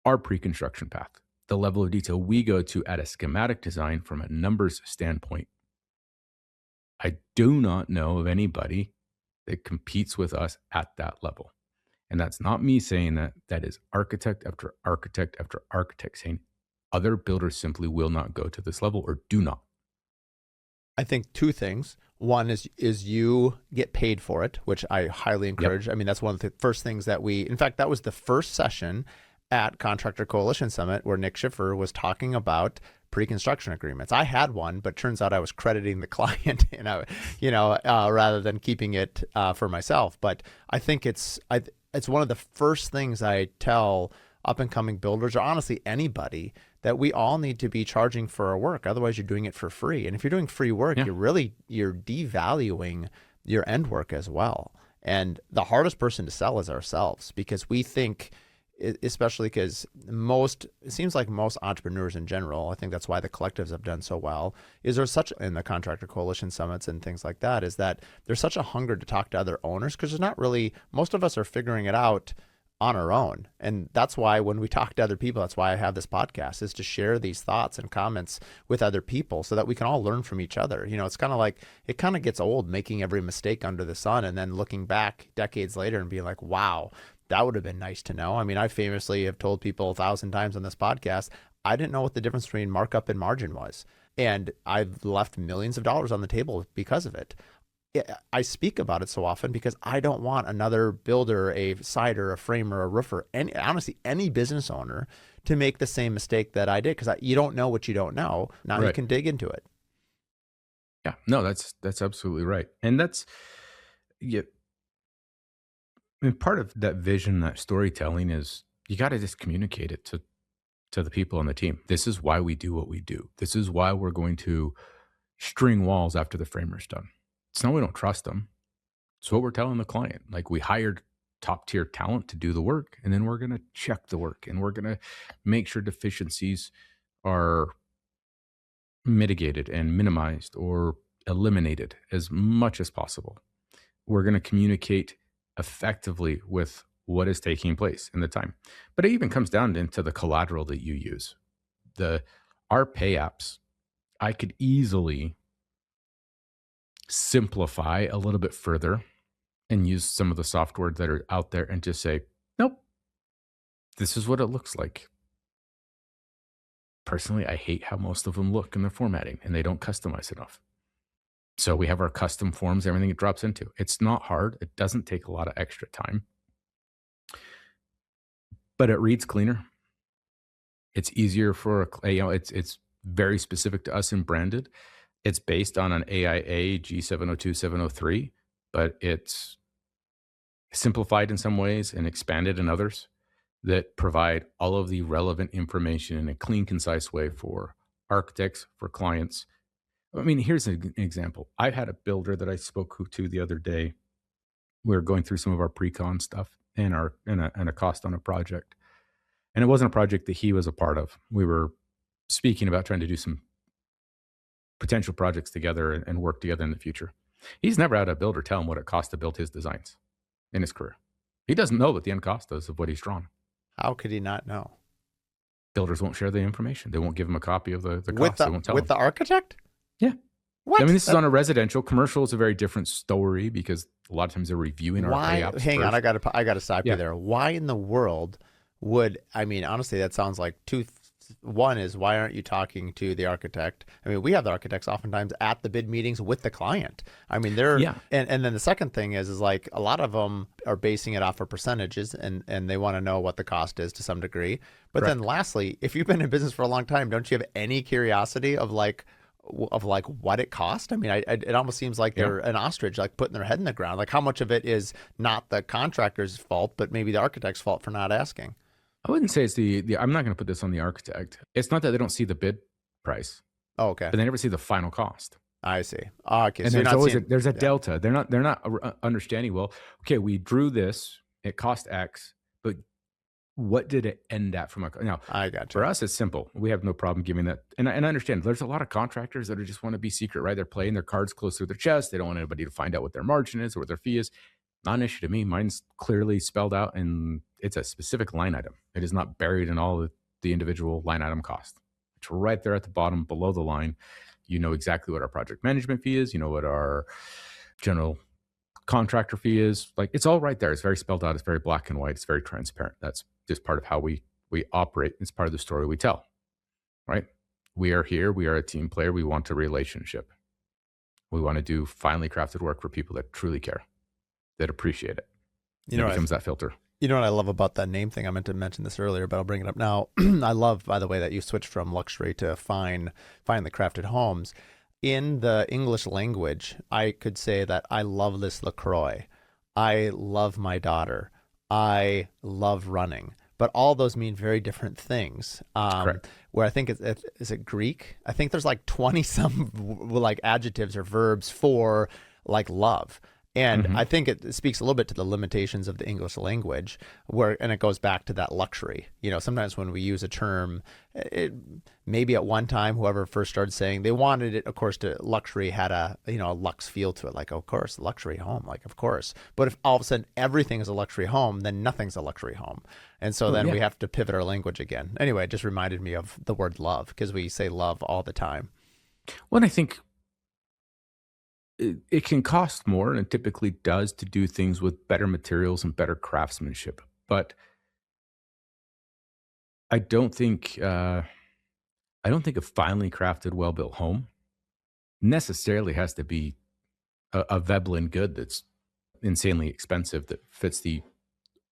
our pre-construction path, the level of detail we go to at a schematic design from a numbers standpoint. I do not know of anybody that competes with us at that level. And that's not me saying that. That is architect after architect after architect saying other builders simply will not go to this level or do not. I think two things. One is you get paid for it, which I highly Yep. encourage. I mean, that's one of the first things that in fact, that was the first session at Contractor Coalition Summit where Nick Schiffer was talking about pre-construction agreements. I had one, but turns out I was crediting the client, rather than keeping it for myself. But I think it's one of the first things I tell up and coming builders, or honestly anybody, that we all need to be charging for our work. Otherwise, you're doing it for free. And if you're doing free work, Yeah. you're devaluing your end work as well. And the hardest person to sell is ourselves, because we think, especially because it seems like most entrepreneurs in general, I think that's why the collectives have done so well, is there's such, in the Contractor Coalition Summits and things like that, is that there's such a hunger to talk to other owners, because there's not really, most of us are figuring it out on our own. And that's why when we talk to other people, that's why I have this podcast, is to share these thoughts and comments with other people so that we can all learn from each other. It's kind of like, it kind of gets old making every mistake under the sun and then looking back decades later and being like, wow, that would have been nice to know. I mean, I famously have told people 1,000 times on this podcast, I didn't know what the difference between markup and margin was. And I've left millions of dollars on the table because of it. I speak about it so often because I don't want another builder, a sider, a framer, a roofer, honestly, any business owner to make the same mistake that I did, because you don't know what you don't know. Now you Right. can dig into it. Yeah. No, that's absolutely right. And that's, yeah. I mean, part of that vision, that storytelling is you got to just communicate it to the people on the team. This is why we do what we do. This is why we're going to string walls after the framer's done. It's not we don't trust them. It's what we're telling the client. Like, we hired top tier talent to do the work, and then we're going to check the work and we're going to make sure deficiencies are mitigated and minimized or eliminated as much as possible. We're going to communicate effectively with what is taking place in the time. But it even comes down into the collateral that you use. The Our pay apps, I could easily simplify a little bit further and use some of the software that are out there and just say, nope, this is what it looks like. Personally, I hate how most of them look in their formatting and they don't customize enough. So we have our custom forms, everything it drops into. It's not hard. It doesn't take a lot of extra time, but it reads cleaner. It's easier for it's very specific to us and branded. It's based on an AIA G702 703, but it's simplified in some ways and expanded in others that provide all of the relevant information in a clean, concise way for architects, for clients. I mean, here's an example. I had a builder that I spoke to the other day. We were going through some of our pre-con stuff and a cost on a project. And it wasn't a project that he was a part of. We were speaking about trying to do some potential projects together and work together in the future. He's never had a builder tell him what it cost to build his designs in his career. He doesn't know what the end cost is of what he's drawn. How could he not know? Builders won't share the information. They won't give him a copy of the With cost. They won't tell with him. the architect? Yeah. What? I mean, this is on a residential. Commercial is a very different story because a lot of times they're reviewing our Why? pay apps Hang on, first. I gotta stop Yeah. you there. Why in the world would I mean? Honestly, that sounds like two. One is why aren't you talking to the architect? I mean, we have the architects oftentimes at the bid meetings with the client. I mean, they're Yeah. and then the second thing is like a lot of them are basing it off of percentages and they want to know what the cost is to some degree. But then lastly, if you've been in business for a long time, don't you have any curiosity of like what it cost? I mean, it almost seems like they're an ostrich, like putting their head in the ground. Like how much of it is not the contractor's fault, but maybe the architect's fault for not asking? I wouldn't say it's the I'm not going to put this on the architect. It's not that they don't see the bid price, Oh, okay. but they never see the final cost. I see. Okay, And so you're there's not always seeing. there's a Yeah. delta. They're not understanding. Well, okay, we drew this. It cost X, but what did it end at from a now? I got For you. us, it's simple. We have no problem giving that. And I understand there's a lot of contractors that just want to be secret, right? They're playing their cards close to their chest. They don't want anybody to find out what their margin is or what their fee is. Not an issue to me. Mine's clearly spelled out and it's a specific line item. It is not buried in all the individual line item cost. It's right there at the bottom below the line. You know exactly what our project management fee is. You know what our general contractor fee is. Like it's all right there. It's very spelled out. It's very black and white. It's very transparent. That's just part of how we operate. It's part of the story we tell, right? We are here. We are a team player. We want a relationship. We want to do finely crafted work for people that truly care, that appreciate it. You And know, it what becomes that filter. you know what I love about that name thing? I meant to mention this earlier, but I'll bring it up now. I love, by the way, that you switched from luxury to finely crafted homes. In the English language, I could say that I love this LaCroix. I love my daughter. I love running. But all those mean very different things. Correct. Where I think is it Greek? I think there's like 20 some like adjectives or verbs for like love. And I think it speaks a little bit to the limitations of the English language, and it goes back to that luxury. You know, sometimes when we use a term, maybe at one time, whoever first started saying they wanted it, of course, to luxury had a lux feel to it, like of course luxury home, like of course. But if all of a sudden everything is a luxury home, then nothing's a luxury home, and so then we have to pivot our language again. Anyway, it just reminded me of the word love because we say love all the time. Well, and I think it can cost more, and it typically does, to do things with better materials and better craftsmanship. But I don't think a finely crafted, well built home necessarily has to be a Veblen good that's insanely expensive that fits the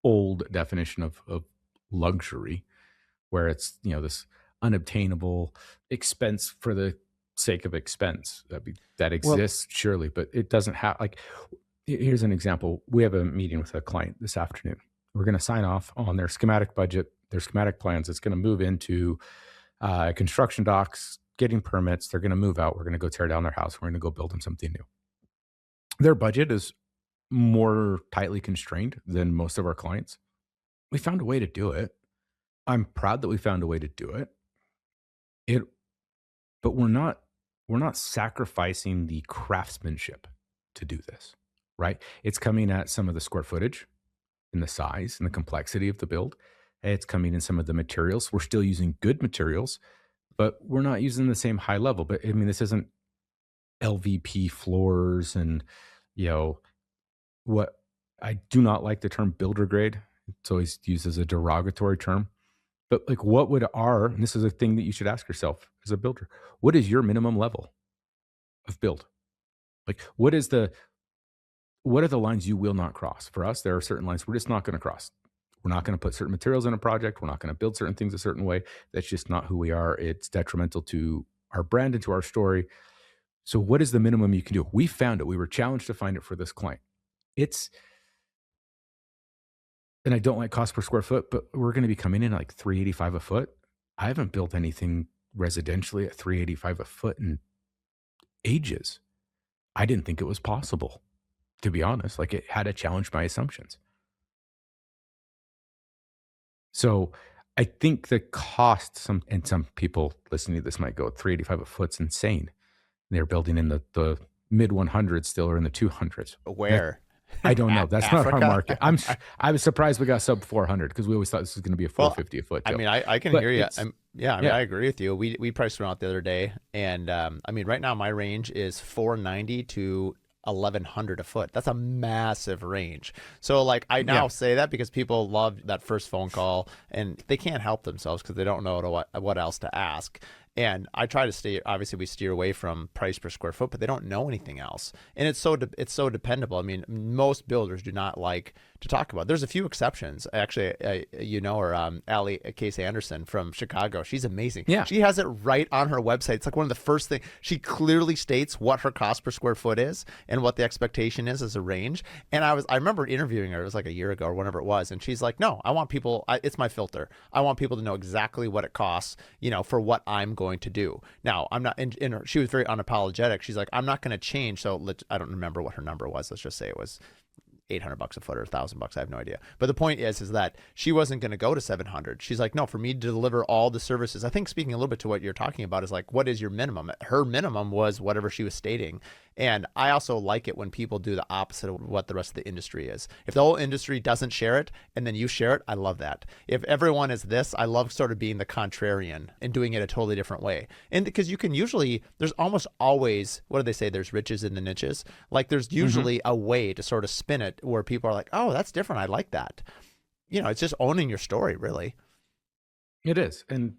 old definition of luxury, where it's this unobtainable expense for the sake of expense that Well, exists surely, but it doesn't have like. Here's an example. We have a meeting with a client this afternoon. We're going to sign off on their schematic budget, their schematic plans. It's going to move into construction docs, getting permits. They're going to move out. We're going to go tear down their house. We're going to go build them something new. Their budget is more tightly constrained than most of our clients. We found a way to do it. I'm proud that we found a way to do it. But we're not we're not sacrificing the craftsmanship to do this, right? It's coming at some of the square footage and the size and the complexity of the build. It's coming in some of the materials. We're still using good materials, but we're not using the same high level. But I mean, this isn't LVP floors and, you know, what I do not like the term builder grade. It's always used as a derogatory term. But like, what would our, and this is a thing that you should ask yourself as a builder, what is your minimum level of build? Like, what are the lines you will not cross? For us, there are certain lines we're just not going to cross. We're not going to put certain materials in a project. We're not going to build certain things a certain way. That's just not who we are. It's detrimental to our brand and to our story. So, what is the minimum you can do? We found it. We were challenged to find it for this client. It's, and I don't like cost per square foot, but we're going to be coming in at like 385 a foot. I haven't built anything residentially at 385 a foot in ages. I didn't think it was possible, to be honest. Like, it had to challenge my assumptions. So I think the cost, some people listening to this might go, 385 a foot's insane. They're building in the mid 100s still, or in the 200s. Where? I don't know. That's not our Africa? market. I was surprised we got sub 400 because we always thought this was going to be a 450 a foot. I Joe. mean, I can But hear you. it's, Yeah, I mean, yeah, I agree with you. We priced one out the other day, and I mean, right now my range is 490 to 1100 a foot. That's a massive range. So like, I now yeah. say that because people love that first phone call, and they can't help themselves because they don't know what else to ask. And I try to stay. Obviously, we steer away from price per square foot, but they don't know anything else, and it's so dependable. I mean, most builders do not like to talk about. There's a few exceptions. Actually, you know her, Allie Case Anderson from Chicago. She's amazing. Yeah. She has it right on her website. It's like one of the first things. She clearly states what her cost per square foot is and what the expectation is as a range. And I remember interviewing her. It was like a year ago or whenever it was, and she's like, "No, I want people. It's my filter. I want people to know exactly what it costs. For what I'm going to do." Now, I'm not. She was very unapologetic. She's like, "I'm not going to change." So I don't remember what her number was. Let's just say it was $800 a foot or $1,000. I have no idea. But the point is that she wasn't going to go to 700. She's like, no, for me to deliver all the services. I think speaking a little bit to what you're talking about is like, what is your minimum? Her minimum was whatever she was stating. And I also like it when people do the opposite of what the rest of the industry is. If the whole industry doesn't share it and then you share it, I love that. If everyone is this, I love sort of being the contrarian and doing it a totally different way. And because you can usually, there's almost always, what do they say? There's riches in the niches. Like there's usually a way to sort of spin it where people are like, oh, that's different. I like that. It's just owning your story, really. It is. And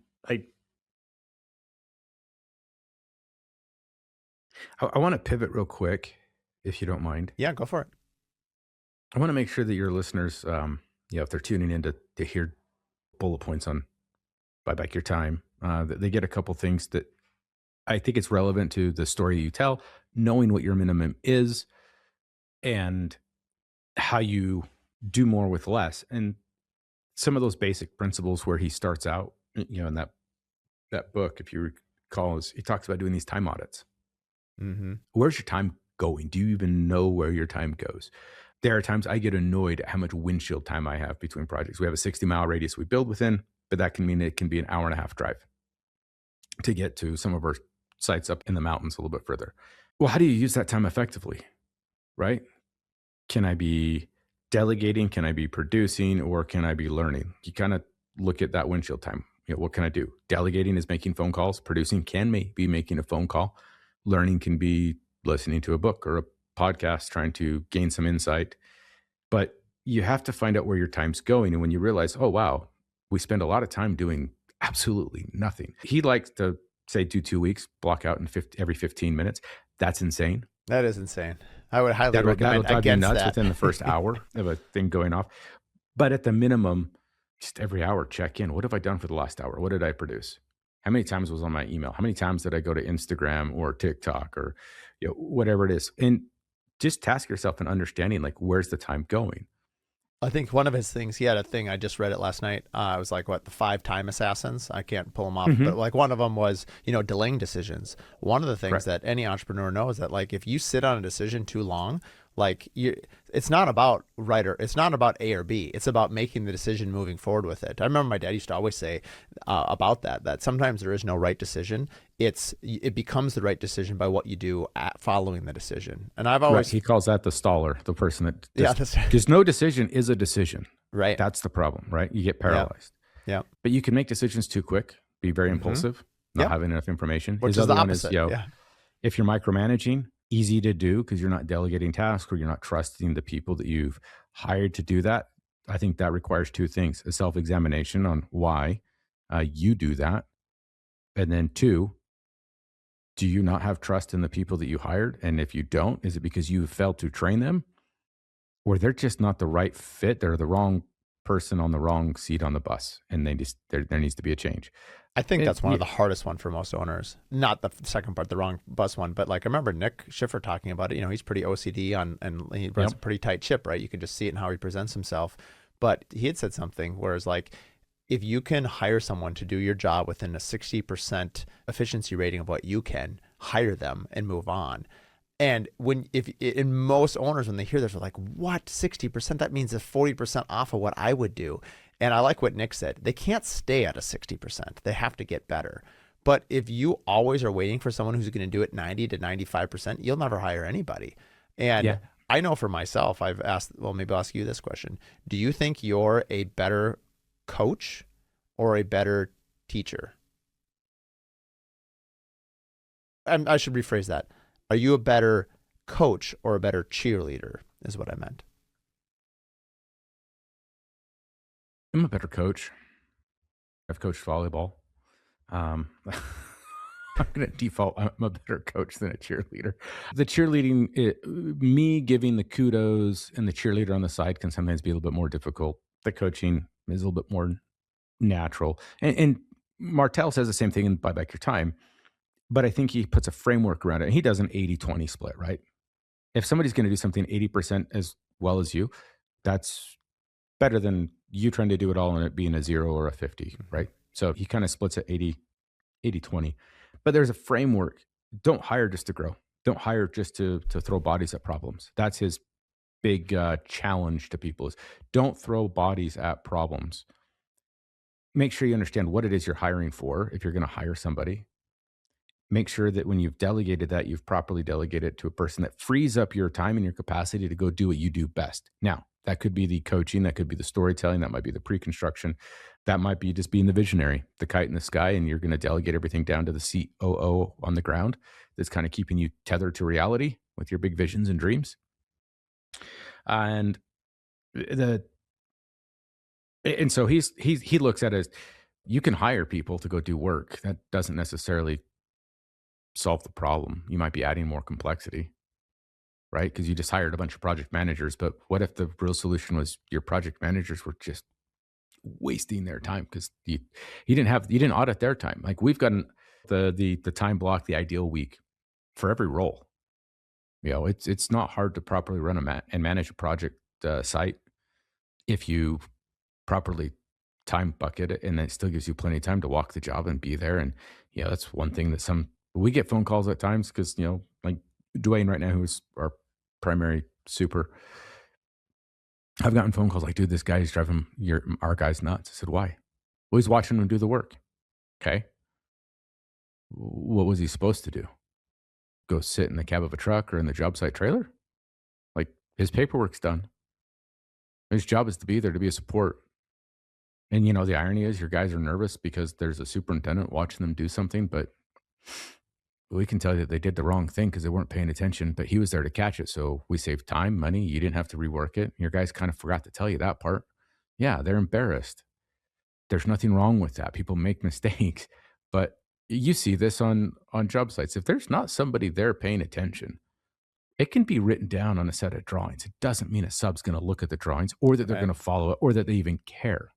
I want to pivot real quick, if you don't mind. Yeah, go for it. I want to make sure that your listeners, if they're tuning in to hear bullet points on buy back your time, that they get a couple things that I think it's relevant to the story you tell, knowing what your minimum is and how you do more with less. And some of those basic principles where he starts out, in that book, if you recall, he talks about doing these time audits. Mm-hmm. Where's your time going? Do you even know where your time goes? There are times I get annoyed at how much windshield time I have between projects. We have a 60-mile radius we build within, but that can mean it can be an hour and a half drive to get to some of our sites up in the mountains a little bit further. Well, how do you use that time effectively, right? Can I be delegating? Can I be producing? Or can I be learning? You kind of look at that windshield time. What can I do? Delegating is making phone calls. Producing can be making a phone call. Learning can be listening to a book or a podcast, trying to gain some insight. But you have to find out where your time's going. And when you realize, oh, wow, we spend a lot of time doing absolutely nothing. He likes to say do 2 weeks, block out every 15 minutes. That's insane. That is insane. I would highly That'll recommend drive you against nuts that. within the first hour of a thing going off. But at the minimum, just every hour, check in. What have I done for the last hour? What did I produce? How many times was on my email? How many times did I go to Instagram or TikTok or whatever it is? And just task yourself in understanding, like, where's the time going? I think one of his things, he had a thing, I just read it last night. It was like, the 5 time assassins? I can't pull them off, but like one of them was, delaying decisions. One of the things that any entrepreneur knows that like, if you sit on a decision too long, like it's not about it's not about A or B. It's about making the decision, moving forward with it. I remember my dad used to always say about that sometimes there is no right decision. it becomes the right decision by what you do following the decision. And I've Right. always, He calls that the staller, the person that yeah, just, because no decision is a decision. right. That's the problem, right? You get Yeah. paralyzed. Yeah. But you can make decisions too quick, be very Mm-hmm. impulsive, not Yep. having enough information. Which His is the other one is, opposite. Yeah. if you're micromanaging, easy to do because you're not delegating tasks or you're not trusting the people that you've hired to do that. I think that requires two things: a self-examination on why you do that. And then two, do you not have trust in the people that you hired? And if you don't, is it because you failed to train them or they're just not the right fit? They're the wrong person on the wrong seat on the bus. And there needs to be a change. I think And that's one of the hardest one for most owners. Not the second part, the wrong bus one, but like I remember Nick Schiffer talking about it. He's pretty OCD and he runs a pretty tight ship, right? You can just see it in how he presents himself. But he had said something whereas like, if you can hire someone to do your job within a 60% efficiency rating of what you can, hire them and move on. And if in most owners, when they hear this, they're like, what, 60%? That means it's 40% off of what I would do. And I like what Nick said. They can't stay at a 60%. They have to get better. But if you always are waiting for someone who's going to do it 90 to 95%, you'll never hire anybody. And I know for myself, I've asked, well, maybe I'll ask you this question. Do you think you're a better coach or a better teacher? I should rephrase that. Are you a better coach or a better cheerleader is what I meant. I'm a better coach. I've coached volleyball. I'm going to default. I'm a better coach than a cheerleader. The cheerleading, me giving the kudos and the cheerleader on the side can sometimes be a little bit more difficult. The coaching is a little bit more natural. And Martel says the same thing in Buy Back Your Time, but I think he puts a framework around it. And he does an 80-20 split, right? If somebody's going to do something 80% as well as you, that's better than you trying to do it all and it being a 0 or a 50, right? So he kind of splits it 80-20. But there's a framework. Don't hire just to grow. Don't hire just to throw bodies at problems. That's his big challenge to people is don't throw bodies at problems. Make sure you understand what it is you're hiring for if you're going to hire somebody. Make sure that when you've delegated that, you've properly delegated it to a person that frees up your time and your capacity to go do what you do best. Now, that could be the coaching, that could be the storytelling, that might be the pre-construction, that might be just being the visionary, the kite in the sky, and you're going to delegate everything down to the COO on the ground that's kind of keeping you tethered to reality with your big visions and dreams. And so he looks at it as you can hire people to go do work. That doesn't necessarily solve the problem. You might be adding more complexity, right? Because you just hired a bunch of project managers. But what if the real solution was your project managers were just wasting their time because you didn't audit their time? Like we've gotten the time block, the ideal week for every role. It's not hard to properly run and manage a project site if you properly time bucket it, and it still gives you plenty of time to walk the job and be there. And that's one thing that we get phone calls at times because like Dwayne right now, who's our primary super, I've gotten phone calls like, dude, this guy's driving our guys nuts. I said, why? Well, he's watching him do the work. Okay. What was he supposed to do? Go sit in the cab of a truck or in the job site trailer? Like his paperwork's done. His job is to be there to be a support. And the irony is your guys are nervous because there's a superintendent watching them do something, but we can tell you that they did the wrong thing because they weren't paying attention, but he was there to catch it. So we saved time, money. You didn't have to rework it. Your guys kind of forgot to tell you that part. Yeah, they're embarrassed. There's nothing wrong with that. People make mistakes, but you see this on job sites. If there's not somebody there paying attention, it can be written down on a set of drawings. It doesn't mean a sub's going to look at the drawings or that they're going to follow it or that they even care.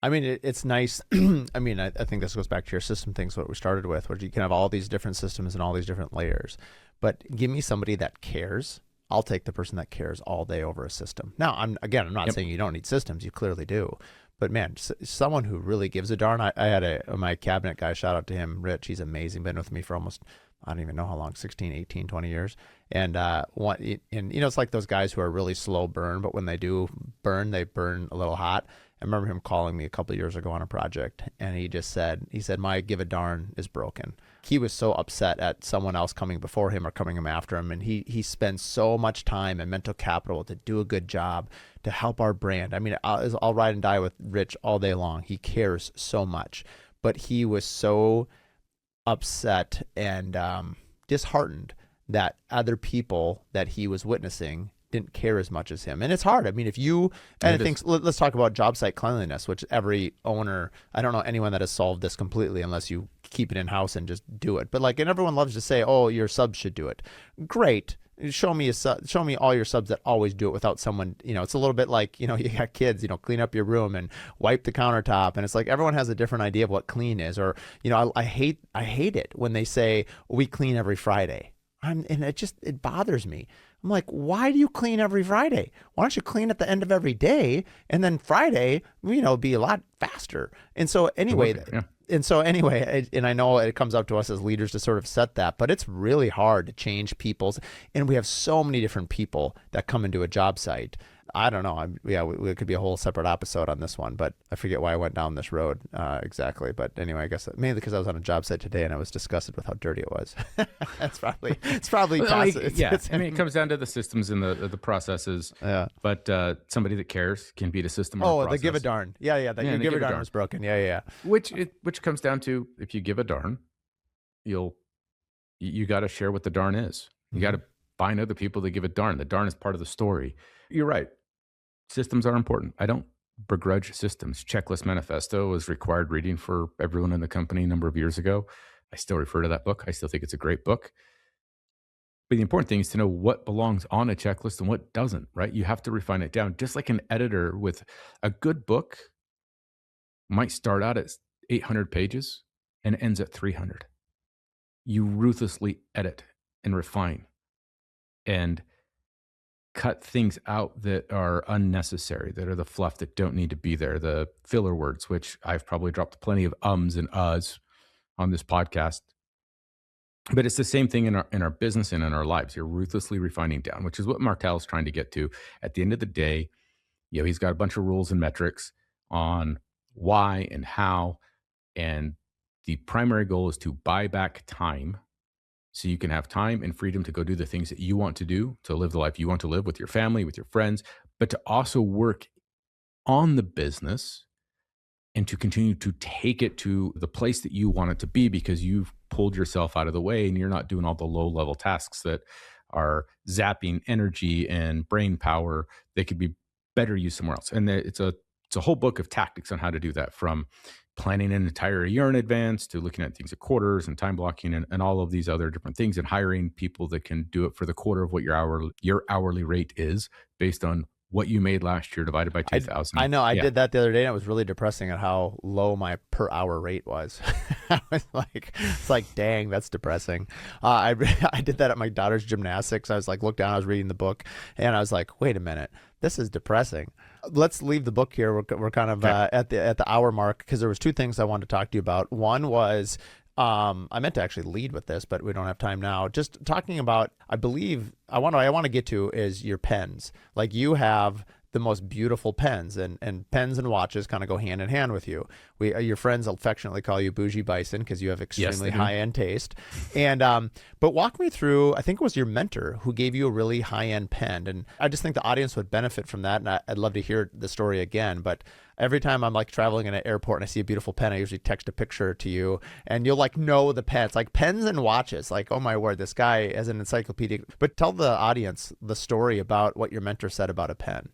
I mean, it's nice. I mean, I think this goes back to your system things, what we started with, where you can have all these different systems and all these different layers. But give me somebody that cares. I'll take the person that cares all day over a system. Now, I'm not saying you don't need systems. You clearly do. But man, someone who really gives a darn. I had my cabinet guy, shout out to him, Rich. He's amazing. Been with me for almost, I don't even know how long, 16, 18, 20 years. And it's like those guys who are really slow burn, but when they do burn, they burn a little hot. I remember him calling me a couple of years ago on a project, and he said, my give a darn is broken. He was so upset at someone else coming before him or coming him after him. And he spends so much time and mental capital to do a good job, to help our brand. I mean, I'll ride and die with Rich all day long. He cares so much, but he was so upset and disheartened that other people that he was witnessing didn't care as much as him. And it's hard. I mean, if you, and I think, let's talk about job site cleanliness, which every owner, I don't know anyone that has solved this completely unless you keep it in house and just do it. But like, and everyone loves to say, oh, your subs should do it. Great. Show me show me all your subs that always do it without someone, it's a little bit like, you got kids, clean up your room and wipe the countertop. And it's like, everyone has a different idea of what clean is. Or, I hate it when they say we clean every Friday. And it bothers me. I'm like, why do you clean every Friday? Why don't you clean at the end of every day? And then Friday, be a lot faster. And so anyway, and I know it comes up to us as leaders to sort of set that, but it's really hard to change people's, and we have so many different people that come into a job site. I don't know. It could be a whole separate episode on this one, but I forget why I went down this road exactly. But anyway, I guess mainly because I was on a job site today and I was disgusted with how dirty it was. it's probably well, it comes down to the systems and the processes. Yeah. But somebody that cares can beat a system. Oh, they give a darn. Yeah. Your give a darn was broken. Yeah. Which comes down to, if you give a darn, you got to share what the darn is. You got to find other people that give a darn. The darn is part of the story. You're right. Systems are important. I don't begrudge systems. Checklist Manifesto was required reading for everyone in the company a number of years ago. I still refer to that book. I still think it's a great book. But the important thing is to know what belongs on a checklist and what doesn't, right? You have to refine it down. Just like an editor with a good book might start out at 800 pages and ends at 300. You ruthlessly edit and refine and cut things out that are unnecessary, that are the fluff that don't need to be there, the filler words, which I've probably dropped plenty of ums and uhs on this podcast. But it's the same thing in our business and in our lives. You're ruthlessly refining down, which is what Martel's trying to get to. At the end of the day, he's got a bunch of rules and metrics on why and how, and the primary goal is to buy back time, so you can have time and freedom to go do the things that you want to do, to live the life you want to live with your family, with your friends, but to also work on the business and to continue to take it to the place that you want it to be, because you've pulled yourself out of the way and you're not doing all the low level tasks that are zapping energy and brain power that could be better used somewhere else. And it's a whole book of tactics on how to do that, from planning an entire year in advance to looking at things at quarters and time blocking and all of these other different things, and hiring people that can do it for the quarter of what your hourly rate is based on what you made last year divided by 2,000. I know. I did that the other day, and it was really depressing at how low my per hour rate was. I was like, it's like, dang, that's depressing. I did that at my daughter's gymnastics. I was like, looked down, I was reading the book, and I was like, wait a minute, this is depressing. Let's leave the book here. We're kind of at the hour mark, because there was two things I wanted to talk to you about. One was, I meant to actually lead with this, but we don't have time now. Just talking about, I want to get to is your pens. Like, you have the most beautiful pens, and pens and watches kind of go hand in hand with you. Your friends affectionately call you Bougie Bison because you have extremely high-end taste. And but walk me through, I think it was your mentor who gave you a really high-end pen, and I just think the audience would benefit from that, and I'd love to hear the story again. But every time I'm like traveling in an airport and I see a beautiful pen, I usually text a picture to you, and you'll like know the pen. It's like pens and watches. Like, oh my word, this guy has an encyclopedia. But tell the audience the story about what your mentor said about a pen.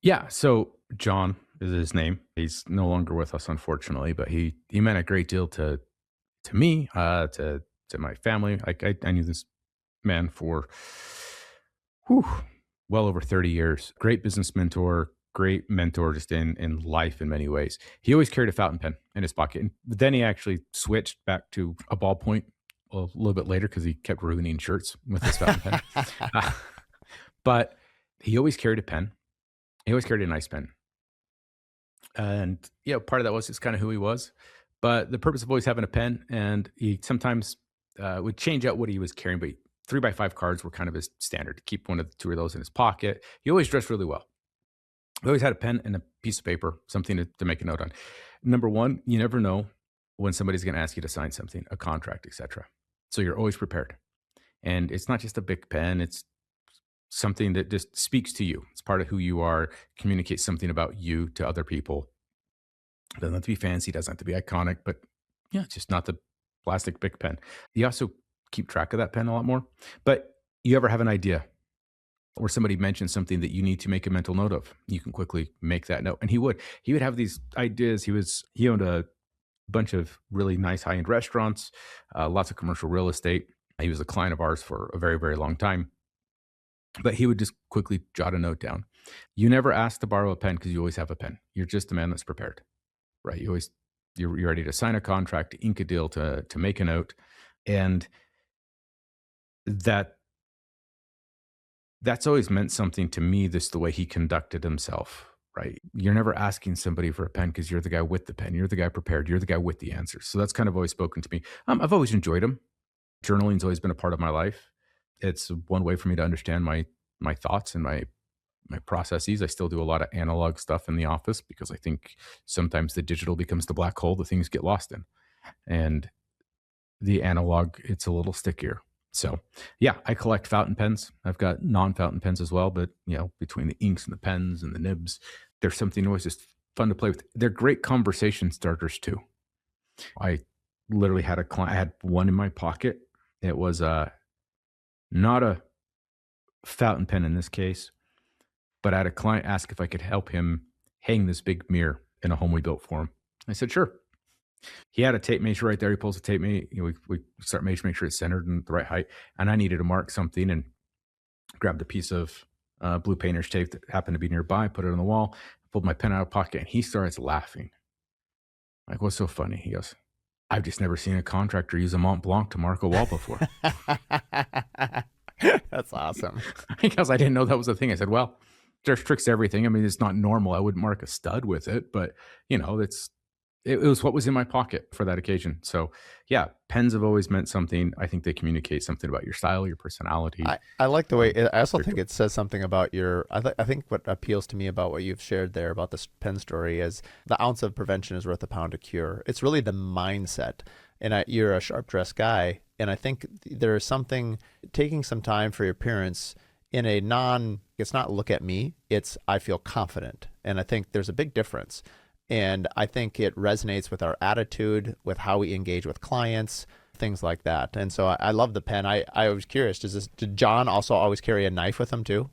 Yeah. So John is his name. He's no longer with us, unfortunately, but he meant a great deal to me, to my family. I knew this man for well over 30 years. Great business mentor, great mentor just in life in many ways. He always carried a fountain pen in his pocket. And then he actually switched back to a ballpoint a little bit later because he kept ruining shirts with his fountain pen. But he always carried a pen. He always carried a nice pen. And, part of that was just kind of who he was. But the purpose of always having a pen, and he sometimes would change out what he was carrying, but 3x5 cards were kind of his standard, to keep one of the two of those in his pocket. He always dressed really well. I always had a pen and a piece of paper, something to make a note on. Number one, you never know when somebody's going to ask you to sign something, a contract, etc. So you're always prepared. And it's not just a big pen, it's something that just speaks to you. It's part of who you are, communicates something about you to other people. It doesn't have to be fancy, doesn't have to be iconic, but yeah, it's just not the plastic big pen. You also keep track of that pen a lot more. But you ever have an idea or somebody mentions something that you need to make a mental note of, you can quickly make that note. And he would have these ideas. He owned a bunch of really nice high end restaurants, lots of commercial real estate. He was a client of ours for a very, very long time. But he would just quickly jot a note down. You never ask to borrow a pen because you always have a pen. You're just a man that's prepared, right? You're ready to sign a contract, to ink a deal, to make a note, and that that's always meant something to me. This the way he conducted himself, right? You're never asking somebody for a pen because you're the guy with the pen. You're the guy prepared. You're the guy with the answers. So that's kind of always spoken to me. I've always enjoyed them. Journaling's always been a part of my life. It's one way for me to understand my thoughts and my processes. I still do a lot of analog stuff in the office because I think sometimes the digital becomes the black hole that things get lost in. And the analog, it's a little stickier. So yeah, I collect fountain pens. I've got non-fountain pens as well, but between the inks and the pens and the nibs, there's something always just fun to play with. They're great conversation starters too. I literally had a client, I had one in my pocket. It was not a fountain pen in this case, but I had a client ask if I could help him hang this big mirror in a home we built for him. I said, sure. He had a tape measure right there. He pulls the tape measure. We start measuring, make sure it's centered and the right height. And I needed to mark something and grabbed a piece of blue painter's tape that happened to be nearby, put it on the wall, pulled my pen out of pocket, and he starts laughing. Like, what's so funny? He goes, I've just never seen a contractor use a Mont Blanc to mark a wall before. That's awesome. Because I didn't know that was a thing. I said, well, there's tricks to everything. I mean, it's not normal. I wouldn't mark a stud with it, but it was what was in my pocket for that occasion. So yeah, pens have always meant something. I think they communicate something about your style, your personality. I like the way I also think it says something about I think what appeals to me about what you've shared there about this pen story is the ounce of prevention is worth a pound of cure. It's really the mindset. And you're a sharp dressed guy. And I think there's something taking some time for your appearance in it's not look at me, it's I feel confident. And I think there's a big difference. And I think it resonates with our attitude, with how we engage with clients, things like that. And so I love the pen. I was curious, did John also always carry a knife with him too?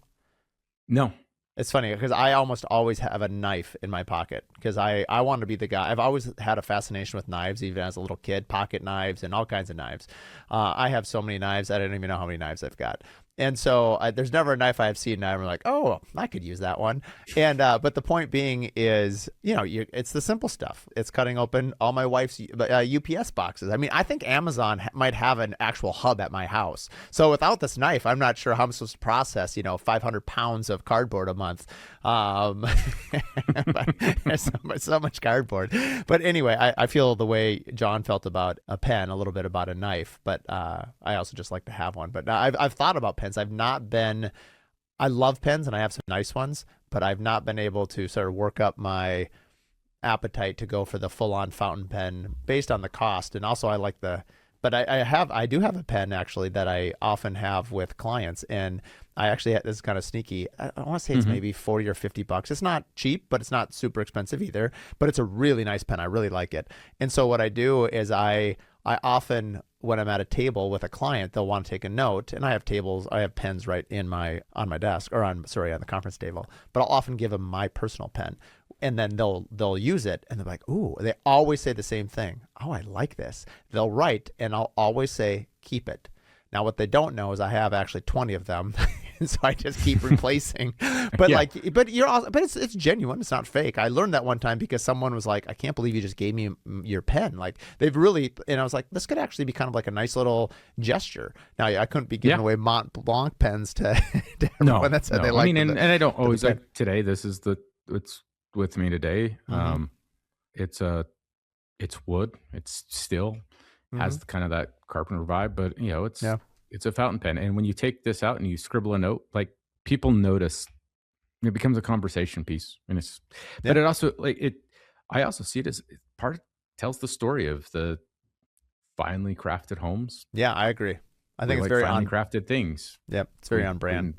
No. It's funny because I almost always have a knife in my pocket because I want to be the guy. I've always had a fascination with knives, even as a little kid, pocket knives and all kinds of knives. I have so many knives. I don't even know how many knives I've got. And so there's never a knife I've seen and I'm like, oh, I could use that one. And but the point being is, it's the simple stuff. It's cutting open all my wife's UPS boxes. I mean, I think Amazon might have an actual hub at my house. So without this knife, I'm not sure how I'm supposed to process, 500 pounds of cardboard a month. There's so much cardboard. But anyway, I feel the way John felt about a pen, a little bit about a knife. But I also just like to have one. But I've thought about pens. I love pens and I have some nice ones, but I've not been able to sort of work up my appetite to go for the full-on fountain pen based on the cost. And also but I do have a pen actually that I often have with clients. And I actually, this is kind of sneaky. I want to say it's maybe 40 or 50 bucks. It's not cheap, but it's not super expensive either, but it's a really nice pen. I really like it. And so what I do is I often, when I'm at a table with a client, they'll want to take a note, and I have pens right on my desk, or on the conference table, but I'll often give them my personal pen, and then they'll use it, and they're like, ooh, they always say the same thing. Oh, I like this. They'll write, and I'll always say, keep it. Now, what they don't know is I have actually 20 of them, and so I just keep replacing. But Yeah. but it's genuine. It's not fake. I learned that one time because someone was like, "I can't believe you just gave me your pen." Like they've really, and I was like, "This could actually be kind of like a nice little gesture." Now, I couldn't be giving away Mont Blanc pens to everyone that said they I like. mean, and I don't always like today. It's with me today. It's wood. It's still has kind of that carpenter vibe, but it's a fountain pen. And when you take this out and you scribble a note, like people notice It becomes a conversation piece, and but Yeah. it also I also see it as part tells the story of the finely crafted homes. Yeah, I agree. I We think it's like very finely on. crafted things. Yep, it's very on brand.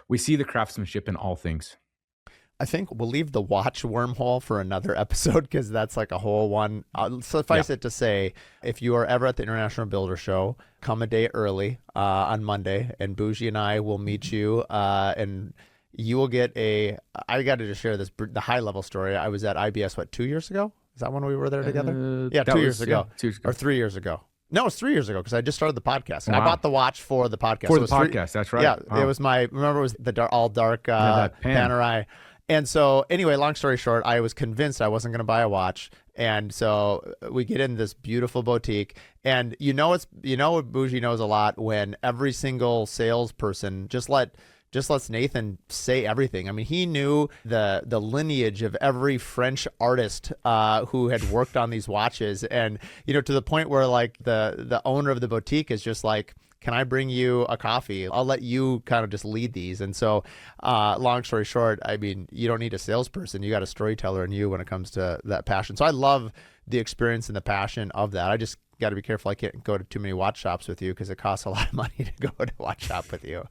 We see the craftsmanship in all things. I think we'll leave the watch wormhole for another episode because that's like a whole one. Yeah. Suffice it to say, if you are ever at the International Builder Show, come a day early on Monday, and Bougie and I will meet you, and you will get a. I got to just share the high level story. I was at IBS 2 years ago. Is that when we were there together? Yeah, That 2 years was ago, 2 years ago. or 3 years ago. No, it's 3 years ago because I just started the podcast. I Wow. bought the watch for the podcast. For So the it was three- podcast, that's right. Yeah, Wow. it was my. Remember, it was the all dark that pan. Panerai. And so, anyway, long story short, I was convinced I wasn't going to buy a watch, and so we get in this beautiful boutique, and what Bougie knows a lot when every single salesperson just lets Nathan say everything. I mean, he knew the lineage of every French artist who had worked on these watches, and to the point where like the owner of the boutique is just like, can I bring you a coffee? I'll let you kind of just lead these. And so, long story short, I mean, you don't need a salesperson. You got a storyteller in you when it comes to that passion. So I love the experience and the passion of that. I just got to be careful. I can't go to too many watch shops with you because it costs a lot of money to go to a watch shop with you.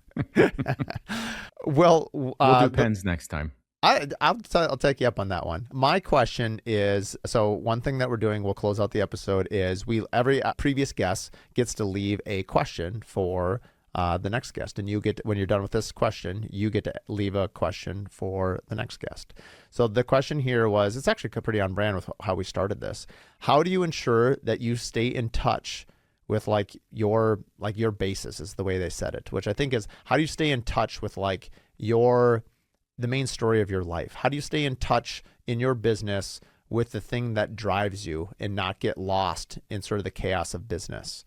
Well, We'll do pens next time. I'll take you up on that one. My question is, so one thing that we're doing, we'll close out the episode, is every previous guest gets to leave a question for the next guest. And when you're done with this question, you get to leave a question for the next guest. So the question here was, it's actually pretty on brand with how we started this. How do you ensure that you stay in touch with your basis, is the way they said it, which I think is, how do you stay in touch with the main story of your life? How do you stay in touch in your business with the thing that drives you and not get lost in sort of the chaos of business?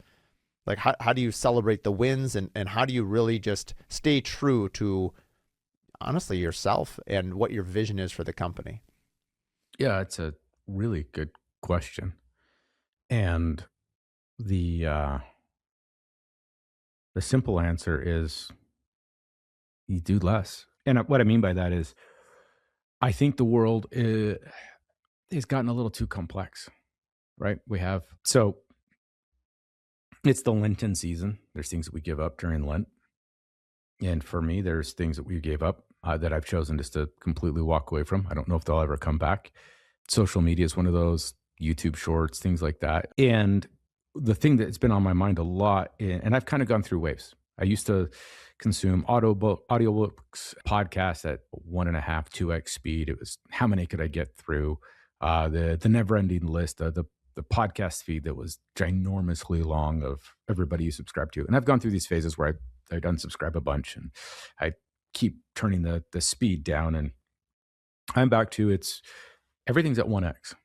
Like, how do you celebrate the wins, and how do you really just stay true to, honestly, yourself and what your vision is for the company? Yeah, it's a really good question. And the simple answer is you do less. And what I mean by that is, I think the world has gotten a little too complex, right? So it's the Lenten season. There's things that we give up during Lent. And for me, there's things that we gave up that I've chosen just to completely walk away from. I don't know if they'll ever come back. Social media is one of those, YouTube shorts, things like that. And the thing that's been on my mind a lot, and I've kind of gone through waves. I used to consume audiobooks, podcasts at 1.5, 2x speed. It was how many could I get through? The never-ending list, the podcast feed that was ginormously long of everybody you subscribe to. And I've gone through these phases where I'd unsubscribe a bunch, and I keep turning the speed down, and I'm back to everything's at 1x.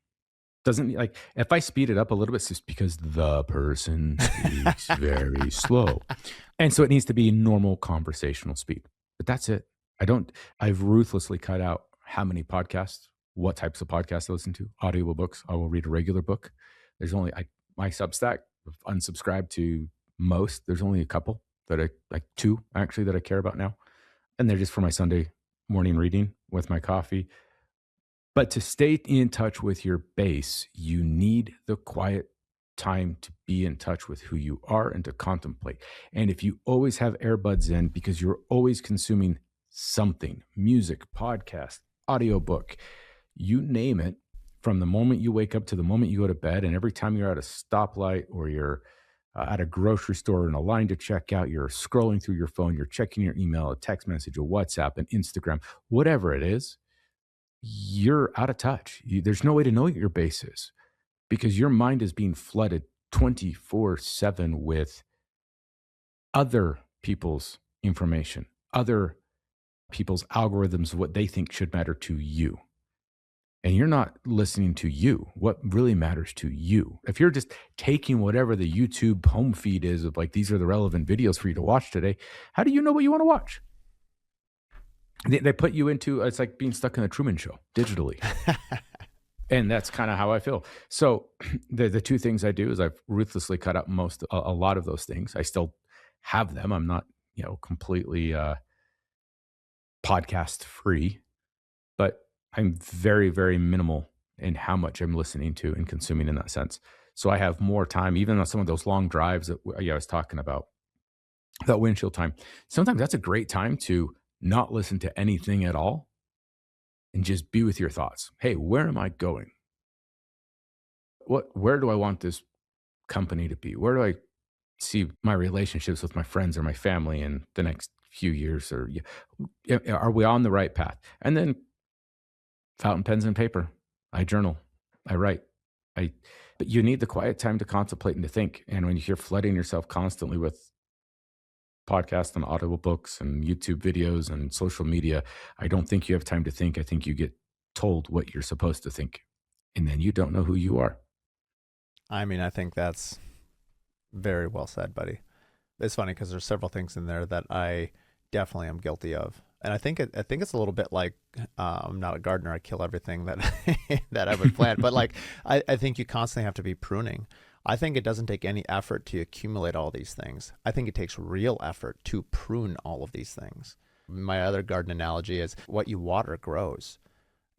Doesn't, like, if I speed it up a little bit, it's just because the person speaks very slow. And so it needs to be normal conversational speed. But that's it. I've ruthlessly cut out how many podcasts, what types of podcasts I listen to, audiobooks. I will read a regular book. There's only, my Substack, I've unsubscribed to most. There's only a couple two actually that I care about now. And they're just for my Sunday morning reading with my coffee. But to stay in touch with your base, you need the quiet time to be in touch with who you are and to contemplate. And if you always have earbuds in because you're always consuming something, music, podcast, audiobook, you name it, from the moment you wake up to the moment you go to bed, and every time you're at a stoplight or you're at a grocery store in a line to check out, you're scrolling through your phone, you're checking your email, a text message, a WhatsApp, an Instagram, whatever it is, you're out of touch. There's no way to know what your base is because your mind is being flooded 24/7 with other people's information, other people's algorithms, what they think should matter to you. And you're not listening to you, what really matters to you. If you're just taking whatever the YouTube home feed is of like, these are the relevant videos for you to watch today, how do you know what you want to watch? They put you into, it's like being stuck in the Truman Show digitally. And that's kind of how I feel. So the two things I do is I've ruthlessly cut out a lot of those things. I still have them. I'm not, completely podcast free, but I'm very, very minimal in how much I'm listening to and consuming in that sense. So I have more time, even on some of those long drives that I was talking about, that windshield time. Sometimes that's a great time to not listen to anything at all and just be with your thoughts. Hey, where am I going? Where do I want this company to be? Where do I see my relationships with my friends or my family in the next few years? Or are we on the right path? And then fountain pens and paper. I journal. I write. I But you need the quiet time to contemplate and to think. And when you're flooding yourself constantly with podcasts and audible books and YouTube videos and social media, I don't think you have time to think. I think you get told what you're supposed to think, and then you don't know who you are. I mean, I think that's very well said, buddy. It's funny because there's several things in there that I definitely am guilty of. And I think it's a little bit like I'm not a gardener. I kill everything that that I would plant. But like I think you constantly have to be pruning. I think it doesn't take any effort to accumulate all these things. I think it takes real effort to prune all of these things. My other garden analogy is what you water grows.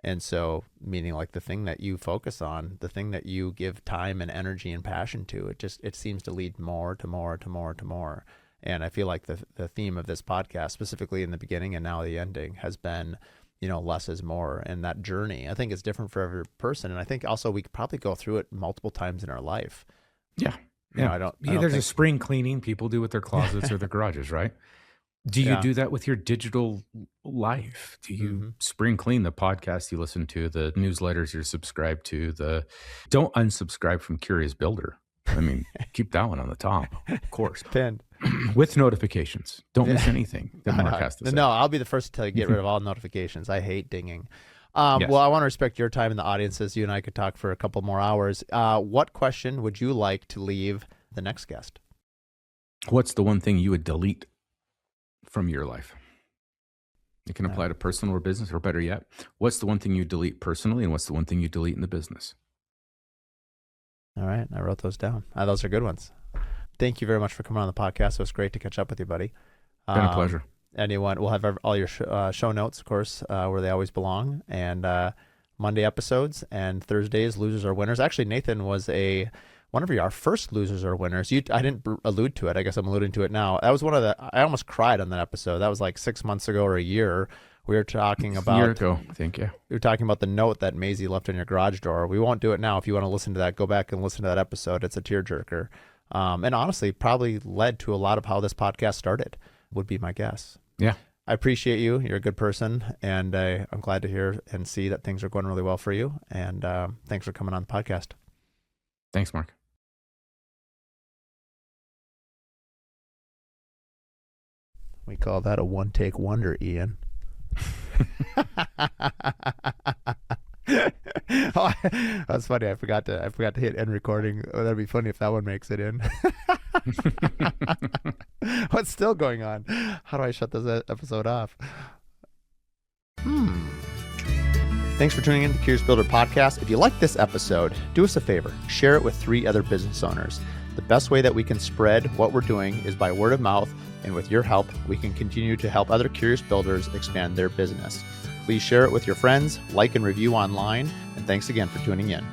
And so, meaning like the thing that you focus on, the thing that you give time and energy and passion to, it seems to lead more to more to more to more. And I feel like the theme of this podcast, specifically in the beginning and now the ending, has been, less is more. And that journey, I think, is different for every person. And I think also we could probably go through it multiple times in our life. Yeah. I don't There's think a spring cleaning people do with their closets or their garages, right? Do you do that with your digital life? Do you spring clean the podcast you listen to, the newsletters you're subscribed to? Don't unsubscribe from Curious Builder. I mean, keep that one on the top, of course. pinned. With notifications. Don't miss anything that Mark has to say. No, I'll be the first to tell you, get rid of all notifications. I hate dinging. Yes. Well, I want to respect your time and the audiences. You and I could talk for a couple more hours. What question would you like to leave the next guest? What's the one thing you would delete from your life? It can apply to personal or business, or better yet, what's the one thing you delete personally and what's the one thing you delete in the business? All right. I wrote those down. Those are good ones. Thank you very much for coming on the podcast. It was great to catch up with you, buddy. Been a pleasure. We'll have all your show notes, of course, where they always belong. And Monday episodes and Thursdays, losers or winners. Actually, Nathan was one of our first losers or winners. I didn't allude to it. I guess I'm alluding to it now. That was I almost cried on that episode. That was like 6 months ago or a year. We were talking about... A year ago, I think, yeah. We were talking about the note that Maisie left in your garage door. We won't do it now. If you want to listen to that, go back and listen to that episode. It's a tearjerker. And honestly, probably led to a lot of how this podcast started, would be my guess. Yeah. I appreciate you. You're a good person. And I'm glad to hear and see that things are going really well for you. And thanks for coming on the podcast. Thanks, Mark. We call that a one-take wonder, Ian. Oh, that's funny. I forgot to hit end recording. Oh, that'd be funny if that one makes it in. What's still going on? How do I shut this episode off? Thanks for tuning in to the Curious Builder podcast. If you like this episode, do us a favor. Share it with 3 other business owners. The best way that we can spread what we're doing is by word of mouth, and with your help, we can continue to help other curious builders expand their business. Please share it with your friends, like and review online, and thanks again for tuning in.